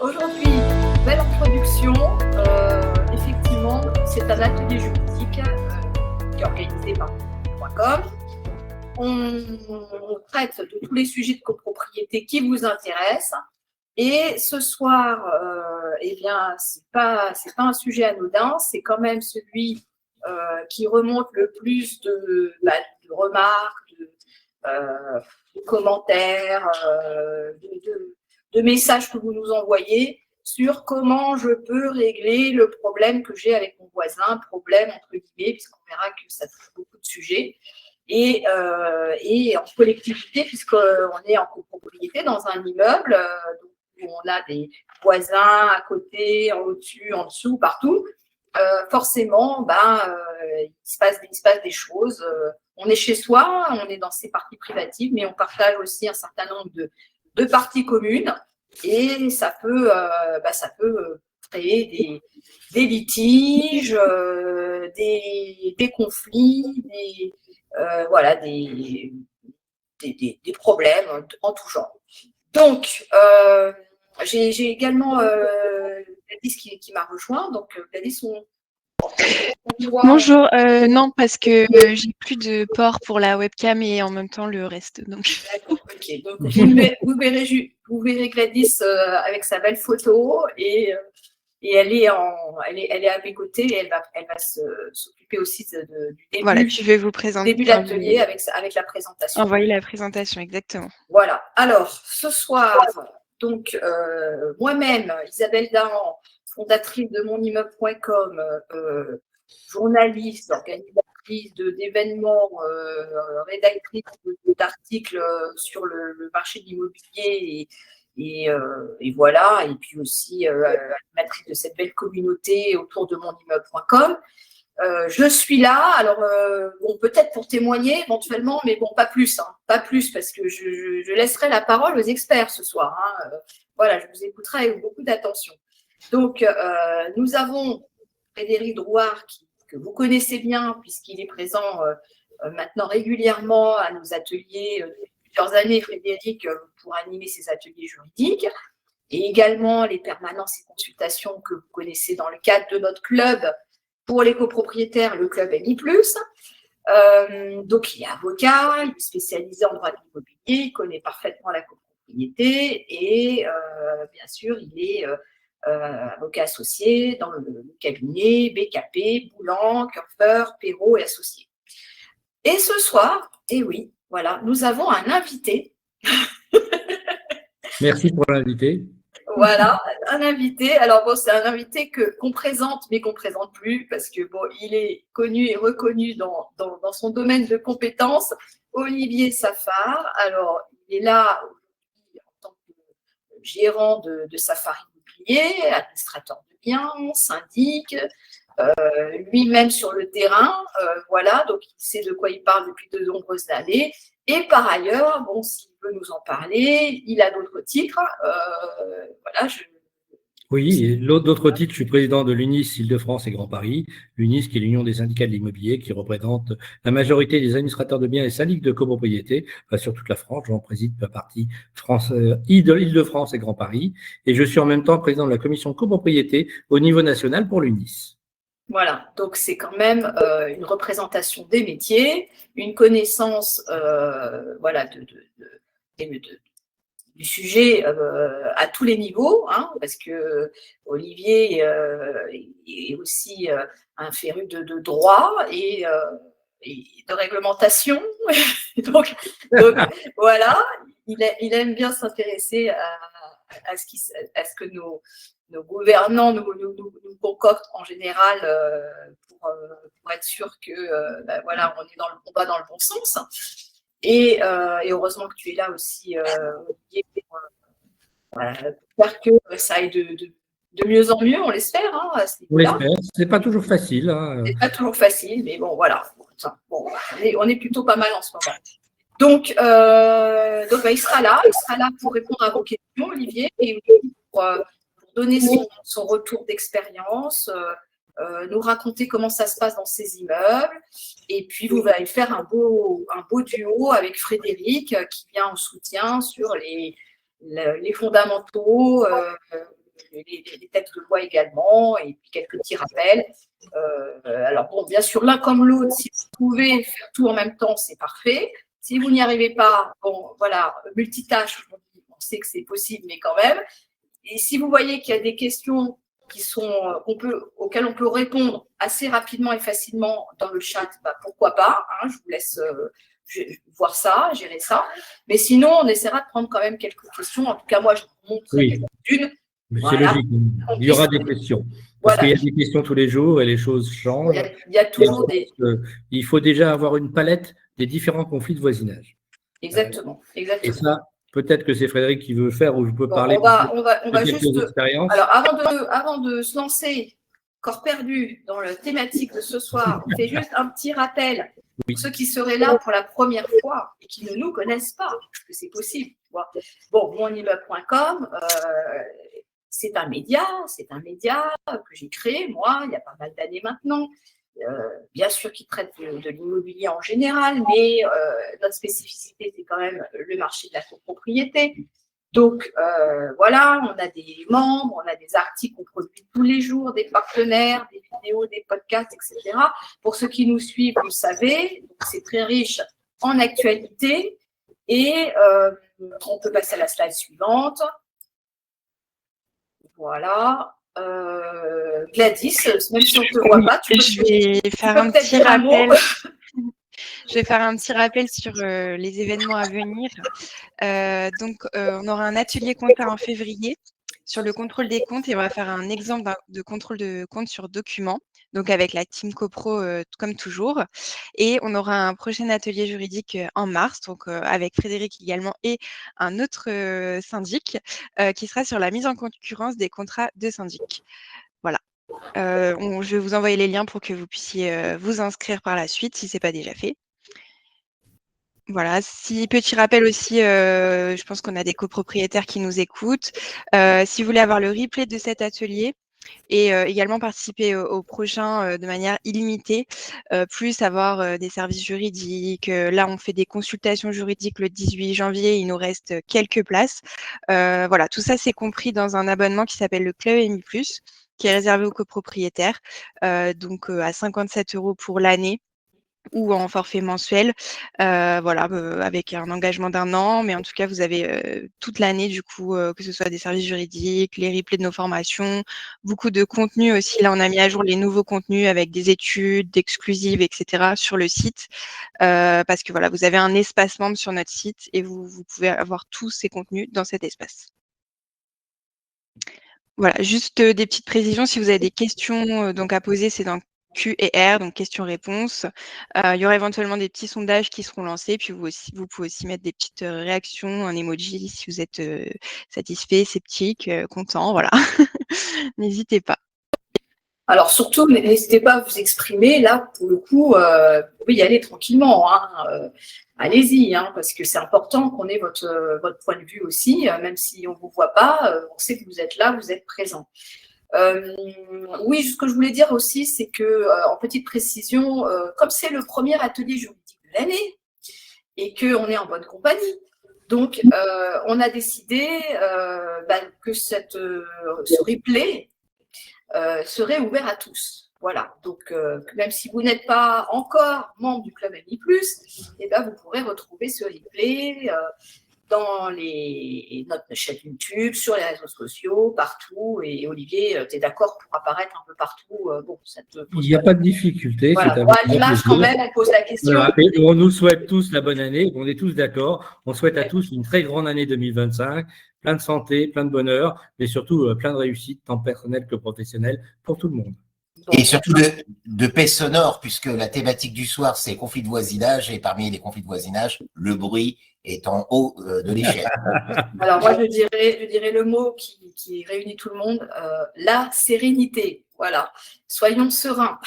Aujourd'hui, belle introduction. Effectivement, c'est un atelier juridique qui est organisé par .com. On traite de tous les sujets de copropriété qui vous intéressent. Et ce soir, eh bien, c'est pas un sujet anodin, c'est quand même celui qui remonte le plus de remarques, de commentaires, de messages que vous nous envoyez sur comment je peux régler le problème que j'ai avec mon voisin, problème entre guillemets, puisqu'on verra que ça touche beaucoup de sujets, et en collectivité, puisqu'on est en copropriété dans un immeuble, où on a des voisins à côté, au-dessus, en dessous, partout. Forcément, il se passe des choses. On est chez soi, on est dans ses parties privatives, mais on partage aussi un certain nombre de parties communes, et ça peut créer des litiges, des conflits, des problèmes en tout genre. Donc, j'ai également Gladys qui m'a rejoint. Donc, Gladys, Bonjour, non, parce que j'ai plus de port pour la webcam et en même temps le reste. Donc. D'accord, ok. Donc, vous verrez Gladys avec sa belle photo, et elle est à mes côtés, et elle va s'occuper aussi du début. Voilà, puis je vais vous présenter. Début de l'atelier avec la présentation. Envoyer la présentation, exactement. Voilà. Alors, ce soir, donc, moi-même, Isabelle Dahan, fondatrice de monimmeuble.com, journaliste, organisatrice d'événements, rédactrice d'articles sur le marché de l'immobilier, et voilà, et puis aussi animatrice de cette belle communauté autour de monimmeuble.com. Je suis là, alors peut-être pour témoigner éventuellement, mais bon, pas plus, parce que je laisserai la parole aux experts ce soir. Voilà, je vous écouterai avec beaucoup d'attention. Donc, nous avons Frédéric Drouard, que vous connaissez bien, puisqu'il est présent maintenant régulièrement à nos ateliers depuis plusieurs années, Frédéric, pour animer ces ateliers juridiques, et également les permanences et consultations que vous connaissez dans le cadre de notre club pour les copropriétaires, le club MI+. Donc, il est avocat, il est spécialisé en droit de l'immobilier, il connaît parfaitement la copropriété, et bien sûr, il est avocat associé dans le cabinet BKP, Boulan, Körfer, Perrault et Associés. Et ce soir, oui, voilà, nous avons un invité. Merci pour l'invité. Voilà, un invité. Alors bon, c'est un invité qu'on présente, mais qu'on ne présente plus, parce que bon, il est connu et reconnu dans son domaine de compétences. Olivier Safar. Alors, il est là en tant que gérant de Safar Immobilier, administrateur de biens, syndic, lui-même sur le terrain. Voilà, donc il sait de quoi il parle depuis de nombreuses années. Et par ailleurs, bon, s'il veut nous en parler, il a d'autres titres. Voilà, Oui, d'autres titres, je suis président de l'UNIS Île-de-France et Grand Paris. L'UNIS, qui est l'Union des syndicats de l'immobilier, qui représente la majorité des administrateurs de biens et syndics de copropriété sur toute la France. J'en préside la partie Île-de-France et Grand Paris. Et je suis en même temps président de la commission copropriété au niveau national pour l'UNIS. Voilà, donc c'est quand même une représentation des métiers, une connaissance du sujet à tous les niveaux, parce que Olivier est aussi un féru de droit et de réglementation. donc voilà, il aime bien s'intéresser à ce que nos gouvernants nous concoctent en général pour être sûr que voilà, on va dans le bon sens. Et heureusement que tu es là aussi, Olivier, pour que ça aille de mieux en mieux, on l'espère. On l'espère, c'est pas toujours facile. C'est pas toujours facile, mais bon, voilà. On est plutôt pas mal en ce moment. Donc il sera là pour répondre à vos questions, Olivier, et pour donner son retour d'expérience, nous raconter comment ça se passe dans ces immeubles, et puis vous allez faire un beau duo avec Frédéric qui vient en soutien sur les fondamentaux, les textes de loi également, et puis quelques petits rappels. Alors bon, bien sûr, l'un comme l'autre, si vous pouvez faire tout en même temps, c'est parfait. Si vous n'y arrivez pas, bon, voilà, multitâche, on sait que c'est possible, mais quand même. Et si vous voyez qu'il y a des questions auxquelles on peut répondre assez rapidement et facilement dans le chat, pourquoi pas, je vous laisse voir ça, gérer ça. Mais sinon, on essaiera de prendre quand même quelques questions. En tout cas, moi, je vous montre une. Mais c'est logique, il y aura des questions. Parce qu'il y a des questions tous les jours et les choses changent. Il y a toujours il faut déjà avoir une palette des différents conflits de voisinage. Exactement. Et ça, peut-être que c'est Frédéric qui veut faire, ou je peux parler on va de quelques juste, expériences. Alors, avant de se lancer, corps perdu, dans la thématique de ce soir, on fait juste un petit rappel pour ceux qui seraient là pour la première fois et qui ne nous connaissent pas, parce que c'est possible. Bon, monimmeuble.com, c'est un média que j'ai créé, moi, il y a pas mal d'années maintenant. Bien sûr qui traite de l'immobilier en général, mais notre spécificité, c'est quand même le marché de la copropriété. Donc, voilà, on a des membres, on a des articles qu'on produit tous les jours, des partenaires, des vidéos, des podcasts, etc. Pour ceux qui nous suivent, vous le savez, c'est très riche en actualité. Et on peut passer à la slide suivante. Voilà. Gladys, même si on ne te voit pas, tu peux Je vais faire un petit rappel. Je vais faire un petit rappel sur les événements à venir. Donc, on aura un atelier compta en février sur le contrôle des comptes et on va faire un exemple de contrôle de compte sur document, donc avec la team CoPro comme toujours. Et on aura un prochain atelier juridique en mars, donc avec Frédéric également et un autre syndic qui sera sur la mise en concurrence des contrats de syndic. Voilà. Je vais vous envoyer les liens pour que vous puissiez vous inscrire par la suite si ce n'est pas déjà fait. Voilà, petit rappel aussi, je pense qu'on a des copropriétaires qui nous écoutent. Si vous voulez avoir le replay de cet atelier et également participer au prochain de manière illimitée, plus avoir des services juridiques. Là, on fait des consultations juridiques le 18 janvier, il nous reste quelques places. Voilà, tout ça, c'est compris dans un abonnement qui s'appelle le Club EMI+, qui est réservé aux copropriétaires, donc à 57 € pour l'année ou en forfait mensuel, voilà, avec un engagement d'1 an. Mais en tout cas, vous avez toute l'année, du coup, que ce soit des services juridiques, les replays de nos formations, beaucoup de contenus aussi. Là, on a mis à jour les nouveaux contenus avec des études, d'exclusives, etc. sur le site, parce que voilà, vous avez un espace membre sur notre site et vous pouvez avoir tous ces contenus dans cet espace. Voilà, juste des petites précisions. Si vous avez des questions donc à poser, c'est dans Q&R, donc questions-réponses. Il y aura éventuellement des petits sondages qui seront lancés, puis vous pouvez aussi mettre des petites réactions, un emoji si vous êtes satisfait, sceptique, content, voilà. N'hésitez pas. Alors surtout, n'hésitez pas à vous exprimer. Là, pour le coup, vous pouvez y aller tranquillement. Allez-y, parce que c'est important qu'on ait votre point de vue aussi, même si on ne vous voit pas, on sait que vous êtes là, vous êtes présent. Oui, ce que je voulais dire aussi, c'est que, en petite précision, comme c'est le premier atelier juridique de l'année et qu'on est en bonne compagnie, donc on a décidé que ce replay serait ouvert à tous. Voilà, donc même si vous n'êtes pas encore membre du Club EMI+, vous pourrez retrouver ce replay dans notre chaîne YouTube, sur les réseaux sociaux, partout. Et Olivier, tu es d'accord pour apparaître un peu partout Il n'y a pas de difficulté. Voilà. À l'image, quand même, on pose la question. Voilà. On nous souhaite tous la bonne année. On est tous d'accord. On souhaite à tous une très grande année 2025. Plein de santé, plein de bonheur, mais surtout plein de réussite, tant personnelle que professionnelle, pour tout le monde. Et surtout de paix sonore, puisque la thématique du soir, c'est conflit de voisinage, et parmi les conflits de voisinage, le bruit est en haut de l'échelle. Alors moi, je dirais le mot qui réunit tout le monde, la sérénité. Voilà, soyons sereins.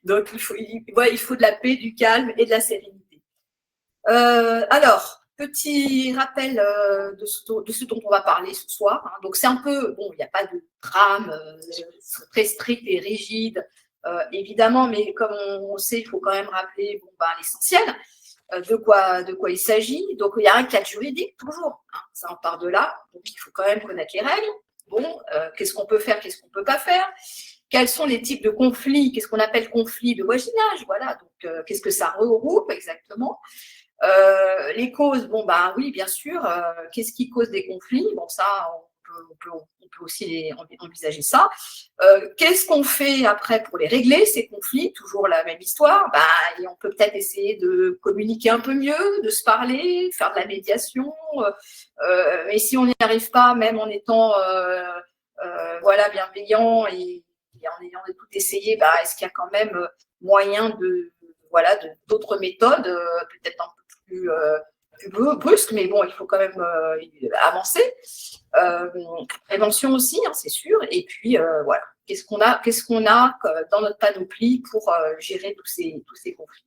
Donc, il faut de la paix, du calme et de la sérénité. Alors, petit rappel de ce dont on va parler ce soir. Donc, c'est un peu, il n'y a pas de drame très strict et rigide, évidemment, mais comme on sait, il faut quand même rappeler l'essentiel, de quoi il s'agit. Donc, il y a un cadre juridique, toujours. Ça, on part de là. Donc, il faut quand même connaître les règles. Bon, qu'est-ce qu'on peut faire, qu'est-ce qu'on ne peut pas faire? Quels sont les types de conflits? Qu'est-ce qu'on appelle conflit de voisinage? Voilà, donc qu'est-ce que ça regroupe exactement? Les causes, bon, bah oui, bien sûr. Qu'est-ce qui cause des conflits? Bon, ça, on peut aussi envisager ça. Qu'est-ce qu'on fait après pour les régler, ces conflits? Toujours la même histoire. Bah, et on peut peut-être essayer de communiquer un peu mieux, de se parler, faire de la médiation. Et si on n'y arrive pas, même en étant voilà, bienveillant et en ayant tout essayé, bah, est-ce qu'il y a quand même moyen voilà, d'autres méthodes, peut-être un peu plus brusques, mais bon, il faut quand même avancer. Prévention aussi, hein, c'est sûr. Et puis, voilà, qu'est-ce qu'on a dans notre panoplie pour gérer tous ces conflits.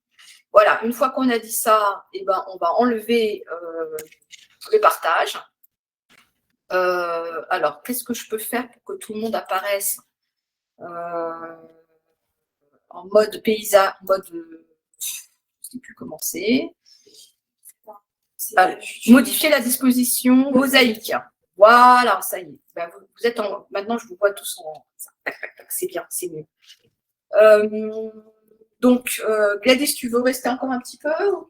Voilà, une fois qu'on a dit ça, eh ben, on va enlever le partage. Alors, qu'est-ce que je peux faire pour que tout le monde apparaisse en mode paysage, je ne sais plus comment c'est. Modifier la disposition mosaïque. Voilà, ça y est. Ben, vous êtes maintenant, je vous vois tous en. C'est bien, c'est mieux. Donc, Gladys, tu veux rester encore un petit peu ou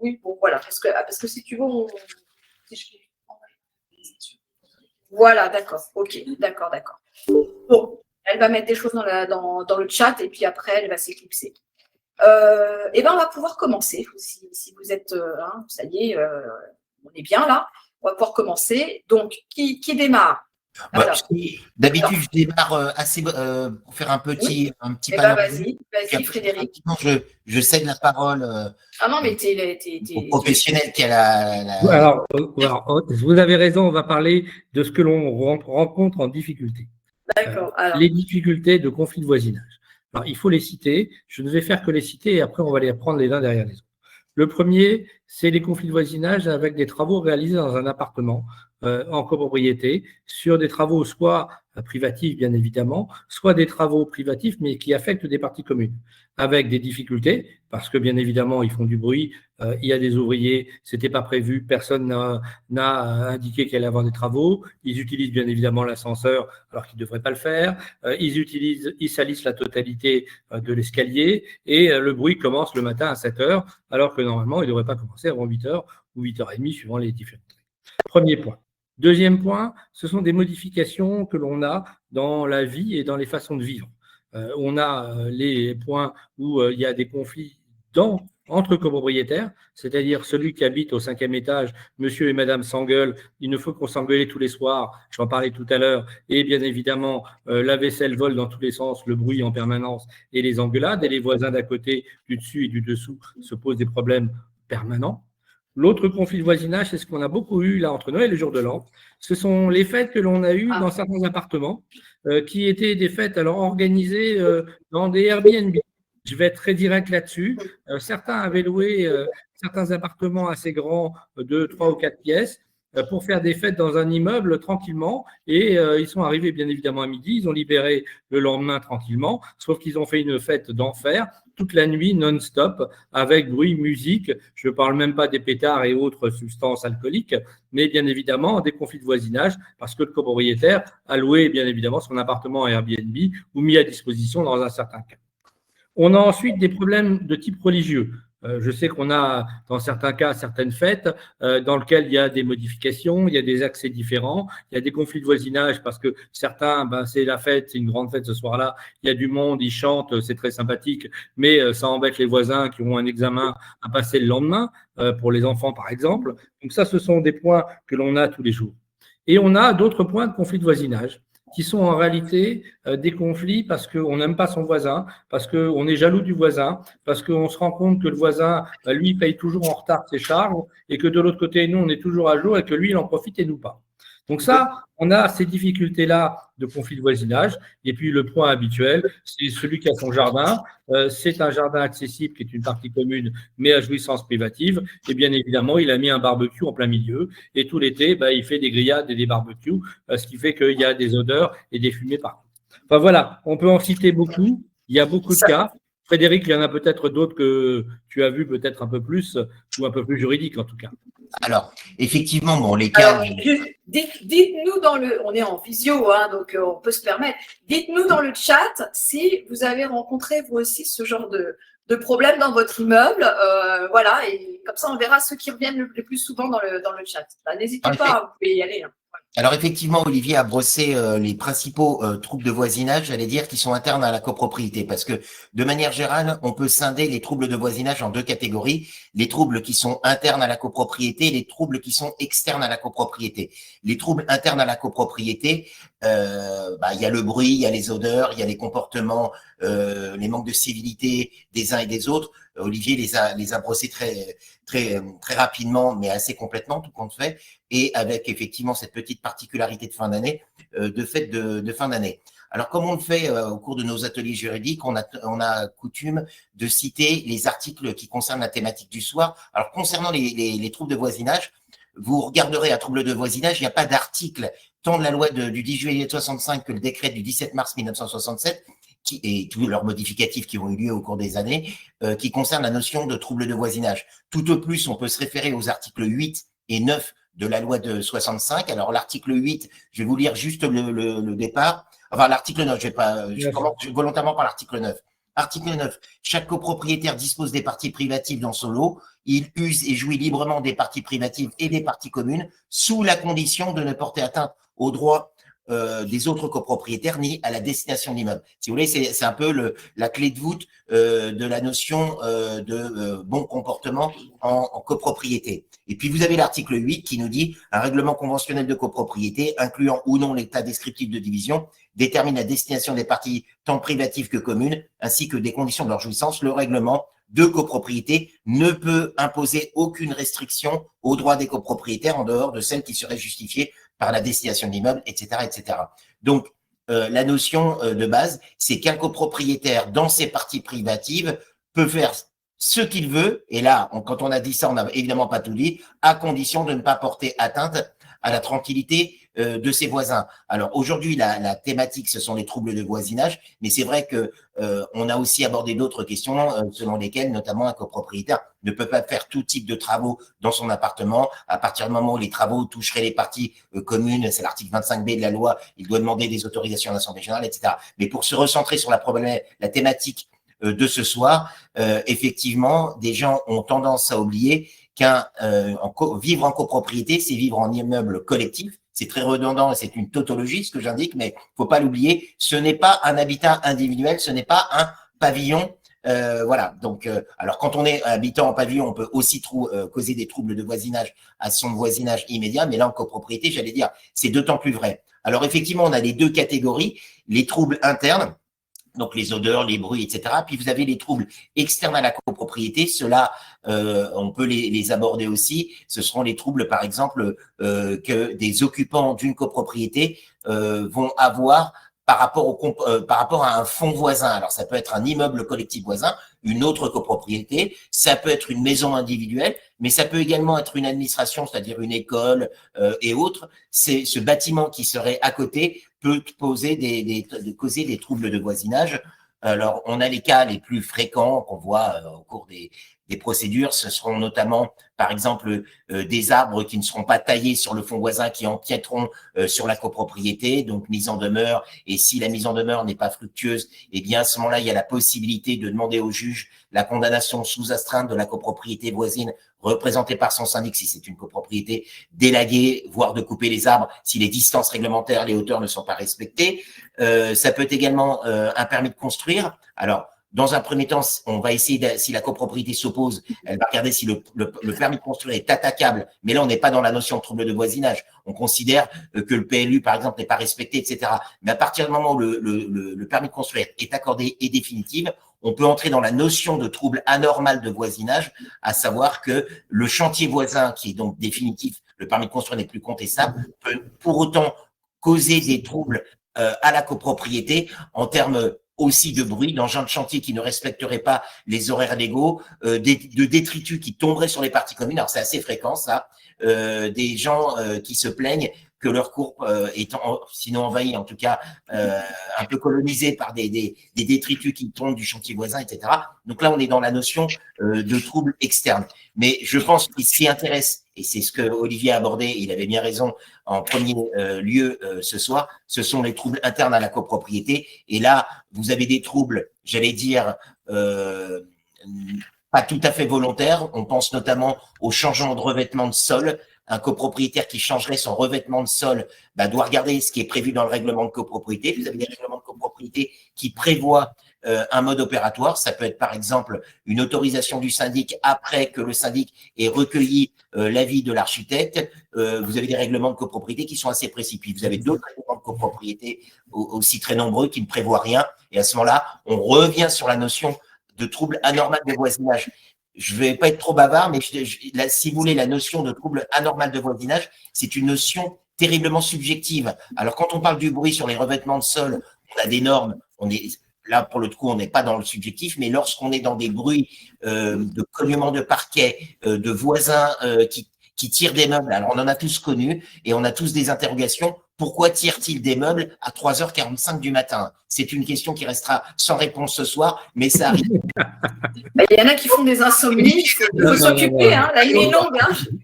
Oui, bon, voilà. Parce que si tu veux, Voilà, d'accord. Ok, d'accord. Bon, elle va mettre des choses dans le chat et puis après, elle va s'éclipser. Et ben, on va pouvoir commencer. Si vous êtes, ça y est, on est bien là. On va pouvoir commencer. Donc, qui démarre? D'habitude, je démarre pour faire un petit panorama. Vas-y, Frédéric. Je cède la parole non, mais au professionnel qui a la... Alors, vous avez raison, on va parler de ce que l'on rencontre en difficulté. D'accord. Les difficultés de conflit de voisinage. Alors, il faut les citer. Je ne vais faire que les citer et après, on va les prendre les uns derrière les autres. Le premier, c'est les conflits de voisinage avec des travaux réalisés dans un appartement en copropriété, sur des travaux soit privatifs, bien évidemment, soit des travaux privatifs, mais qui affectent des parties communes, avec des difficultés, parce que, bien évidemment, ils font du bruit, il y a des ouvriers, c'était pas prévu, personne n'a indiqué qu'il allait y avoir des travaux, ils utilisent bien évidemment l'ascenseur alors qu'ils ne devraient pas le faire, ils salissent la totalité de l'escalier, et le bruit commence le matin à 7h, alors que normalement, il ne devrait pas commencer avant 8h ou 8h30, suivant les différentes. Premier point. Deuxième point, ce sont des modifications que l'on a dans la vie et dans les façons de vivre. On a les points où il y a des conflits entre copropriétaires, c'est-à-dire celui qui habite au 5e étage, monsieur et madame s'engueulent, il ne faut qu'on s'engueule tous les soirs, j'en parlais tout à l'heure, et bien évidemment, la vaisselle vole dans tous les sens, le bruit en permanence et les engueulades, et les voisins d'à côté, du dessus et du dessous, se posent des problèmes permanents. L'autre conflit de voisinage, c'est ce qu'on a beaucoup eu là entre Noël et le jour de l'an. Ce sont les fêtes que l'on a eues dans certains appartements, qui étaient des fêtes alors organisées dans des Airbnb. Je vais être très direct là-dessus. Certains avaient loué certains appartements assez grands de 3 ou 4 pièces pour faire des fêtes dans un immeuble tranquillement. Et ils sont arrivés bien évidemment à midi. Ils ont libéré le lendemain tranquillement, sauf qu'ils ont fait une fête d'enfer toute la nuit non-stop avec bruit, musique. Je ne parle même pas des pétards et autres substances alcooliques, mais bien évidemment des conflits de voisinage parce que le copropriétaire a loué bien évidemment son appartement à Airbnb ou mis à disposition dans un certain cas. On a ensuite des problèmes de type religieux. Je sais qu'on a, dans certains cas, certaines fêtes dans lesquelles il y a des modifications, il y a des accès différents, il y a des conflits de voisinage parce que certains, c'est la fête, c'est une grande fête ce soir-là, il y a du monde, ils chantent, c'est très sympathique, mais ça embête les voisins qui ont un examen à passer le lendemain, pour les enfants par exemple. Donc ça, ce sont des points que l'on a tous les jours. Et on a d'autres points de conflit de voisinage qui sont en réalité des conflits parce qu'on n'aime pas son voisin, parce qu'on est jaloux du voisin, parce qu'on se rend compte que le voisin, lui, paye toujours en retard ses charges et que de l'autre côté, nous, on est toujours à jour et que lui, il en profite et nous pas. Donc ça, on a ces difficultés-là de conflit de voisinage. Et puis le point habituel, c'est celui qui a son jardin. C'est un jardin accessible qui est une partie commune, mais à jouissance privative. Et bien évidemment, il a mis un barbecue en plein milieu. Et tout l'été, il fait des grillades et des barbecues, ce qui fait qu'il y a des odeurs et des fumées partout. Enfin voilà, on peut en citer beaucoup. Il y a beaucoup de cas. Frédéric, il y en a peut-être d'autres que tu as vu peut-être un peu plus, ou un peu plus juridiques en tout cas. Alors, effectivement, bon, les cas… Alors, dites-nous on est en visio, hein, donc on peut se permettre, dites-nous dans le chat si vous avez rencontré vous aussi ce genre de problème dans votre immeuble, voilà, et comme ça on verra ceux qui reviennent le plus souvent dans le chat. Bah, n'hésitez pas, vous pouvez y aller. Hein. Alors effectivement, Olivier a brossé les principaux troubles de voisinage, j'allais dire, qui sont internes à la copropriété, parce que de manière générale, on peut scinder les troubles de voisinage en deux catégories, les troubles qui sont internes à la copropriété et les troubles qui sont externes à la copropriété. Les troubles internes à la copropriété, il y a le bruit, il y a les odeurs, il y a les comportements, les manques de civilité des uns et des autres. Olivier les a brossés très rapidement, mais assez complètement, tout compte fait, et avec effectivement cette petite particularité de fin d'année, de fin d'année. Alors, comme on le fait au cours de nos ateliers juridiques, on a coutume de citer les articles qui concernent la thématique du soir. Alors, concernant les troubles de voisinage, vous regarderez à troubles de voisinage, il n'y a pas d'article tant de la loi du 10 juillet 65 que le décret du 17 mars 1967, et tous leurs modificatifs qui ont eu lieu au cours des années, qui concernent la notion de trouble de voisinage. Tout au plus, on peut se référer aux articles 8 et 9 de la loi de 65. Alors, l'article 8, je vais vous lire juste le départ. Enfin, l'article 9, je commence volontairement par l'article 9. Article 9. Chaque copropriétaire dispose des parties privatives dans son lot. Il use et jouit librement des parties privatives et des parties communes sous la condition de ne porter atteinte aux droits des autres copropriétaires ni à la destination de l'immeuble. Si vous voulez, c'est un peu la clé de voûte de la notion de bon comportement en copropriété. Et puis, vous avez l'article 8 qui nous dit « Un règlement conventionnel de copropriété, incluant ou non l'état descriptif de division, détermine la destination des parties tant privatives que communes, ainsi que des conditions de leur jouissance. Le règlement de copropriété ne peut imposer aucune restriction aux droits des copropriétaires en dehors de celles qui seraient justifiées par la destination de l'immeuble, etc., etc. » Donc, la notion de base, c'est qu'un copropriétaire, dans ses parties privatives, peut faire ce qu'il veut, et là, quand on a dit ça, on n'a évidemment pas tout dit, à condition de ne pas porter atteinte à la tranquillité de ses voisins. Alors aujourd'hui, la thématique, ce sont les troubles de voisinage, mais c'est vrai que on a aussi abordé d'autres questions selon lesquelles, notamment, un copropriétaire ne peut pas faire tout type de travaux dans son appartement. À partir du moment où les travaux toucheraient les parties communes, c'est l'article 25B de la loi, il doit demander des autorisations à l'Assemblée générale, etc. Mais pour se recentrer sur la thématique de ce soir, effectivement, des gens ont tendance à oublier vivre en copropriété, c'est vivre en immeuble collectif. C'est très redondant et c'est une tautologie, ce que j'indique, mais faut pas l'oublier. Ce n'est pas un habitat individuel, ce n'est pas un pavillon. Voilà. Donc, alors quand on est habitant en pavillon, on peut aussi causer des troubles de voisinage à son voisinage immédiat, mais là en copropriété, j'allais dire, c'est d'autant plus vrai. Alors effectivement, on a les deux catégories, les troubles internes, donc les odeurs, les bruits, etc. Puis vous avez les troubles externes à la copropriété. Ceux-là, on peut les aborder aussi. Ce seront les troubles, par exemple, que des occupants d'une copropriété vont avoir par rapport à un fonds voisin. Alors, ça peut être un immeuble collectif voisin, une autre copropriété, ça peut être une maison individuelle, mais ça peut également être une administration, c'est-à-dire une école et autres. C'est ce bâtiment qui serait à côté peut causer des troubles de voisinage. Alors, on a les cas les plus fréquents qu'on voit au cours des procédures. Ce seront notamment, par exemple, des arbres qui ne seront pas taillés sur le fonds voisin, qui empiéteront sur la copropriété, donc mise en demeure. Et si la mise en demeure n'est pas fructueuse, eh bien, à ce moment-là, il y a la possibilité de demander au juge la condamnation sous astreinte de la copropriété voisine représentée par son syndic, si c'est une copropriété d'élaguer, voire de couper les arbres si les distances réglementaires, les hauteurs ne sont pas respectées. Ça peut être également un permis de construire. Alors, dans un premier temps, on va essayer, si la copropriété s'oppose, elle va regarder si le permis de construire est attaquable. Mais là, on n'est pas dans la notion de trouble de voisinage. On considère que le PLU, par exemple, n'est pas respecté, etc. Mais à partir du moment où le permis de construire est accordé et définitif, on peut entrer dans la notion de trouble anormal de voisinage, à savoir que le chantier voisin, qui est donc définitif, le permis de construire n'est plus contestable, peut pour autant causer des troubles à la copropriété en termes aussi de bruit, d'engins de chantier qui ne respecteraient pas les horaires légaux, de détritus qui tomberaient sur les parties communes. Alors, c'est assez fréquent, ça. Des gens qui se plaignent que leur cour est sinon envahi, en tout cas un peu colonisé par des détritus qui tombent du chantier voisin, etc. Donc là, on est dans la notion de troubles externes. Mais je pense qu'il s'y intéresse, et c'est ce que Olivier a abordé, il avait bien raison en premier lieu ce soir, ce sont les troubles internes à la copropriété. Et là, vous avez des troubles, j'allais dire, pas tout à fait volontaires. On pense notamment au changement de revêtement de sol. Un copropriétaire qui changerait son revêtement de sol doit regarder ce qui est prévu dans le règlement de copropriété. Vous avez des règlements de copropriété qui prévoient un mode opératoire. Ça peut être par exemple une autorisation du syndic après que le syndic ait recueilli l'avis de l'architecte. Vous avez des règlements de copropriété qui sont assez précis. Puis vous avez d'autres règlements de copropriété aussi très nombreux qui ne prévoient rien. Et à ce moment-là, on revient sur la notion de trouble anormal de voisinage. Je ne vais pas être trop bavard, mais si vous voulez, la notion de trouble anormal de voisinage, c'est une notion terriblement subjective. Alors, quand on parle du bruit sur les revêtements de sol, on a des normes, là, pour le coup, on n'est pas dans le subjectif, mais lorsqu'on est dans des bruits de cognement de parquet, de voisins qui tirent des meubles, alors on en a tous connu et on a tous des interrogations. Pourquoi tirent-ils des meubles à 3h45 du matin? C'est une question qui restera sans réponse ce soir, mais ça arrive. Il y en a qui font des insomnies, il faut s'occuper, la nuit est longue.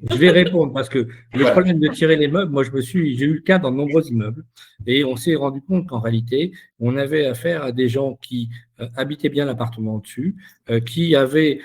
Je vais répondre parce que le problème de tirer les meubles, moi j'ai eu le cas dans de nombreux immeubles et on s'est rendu compte qu'en réalité, on avait affaire à des gens qui habitaient bien l'appartement au-dessus, qui avaient,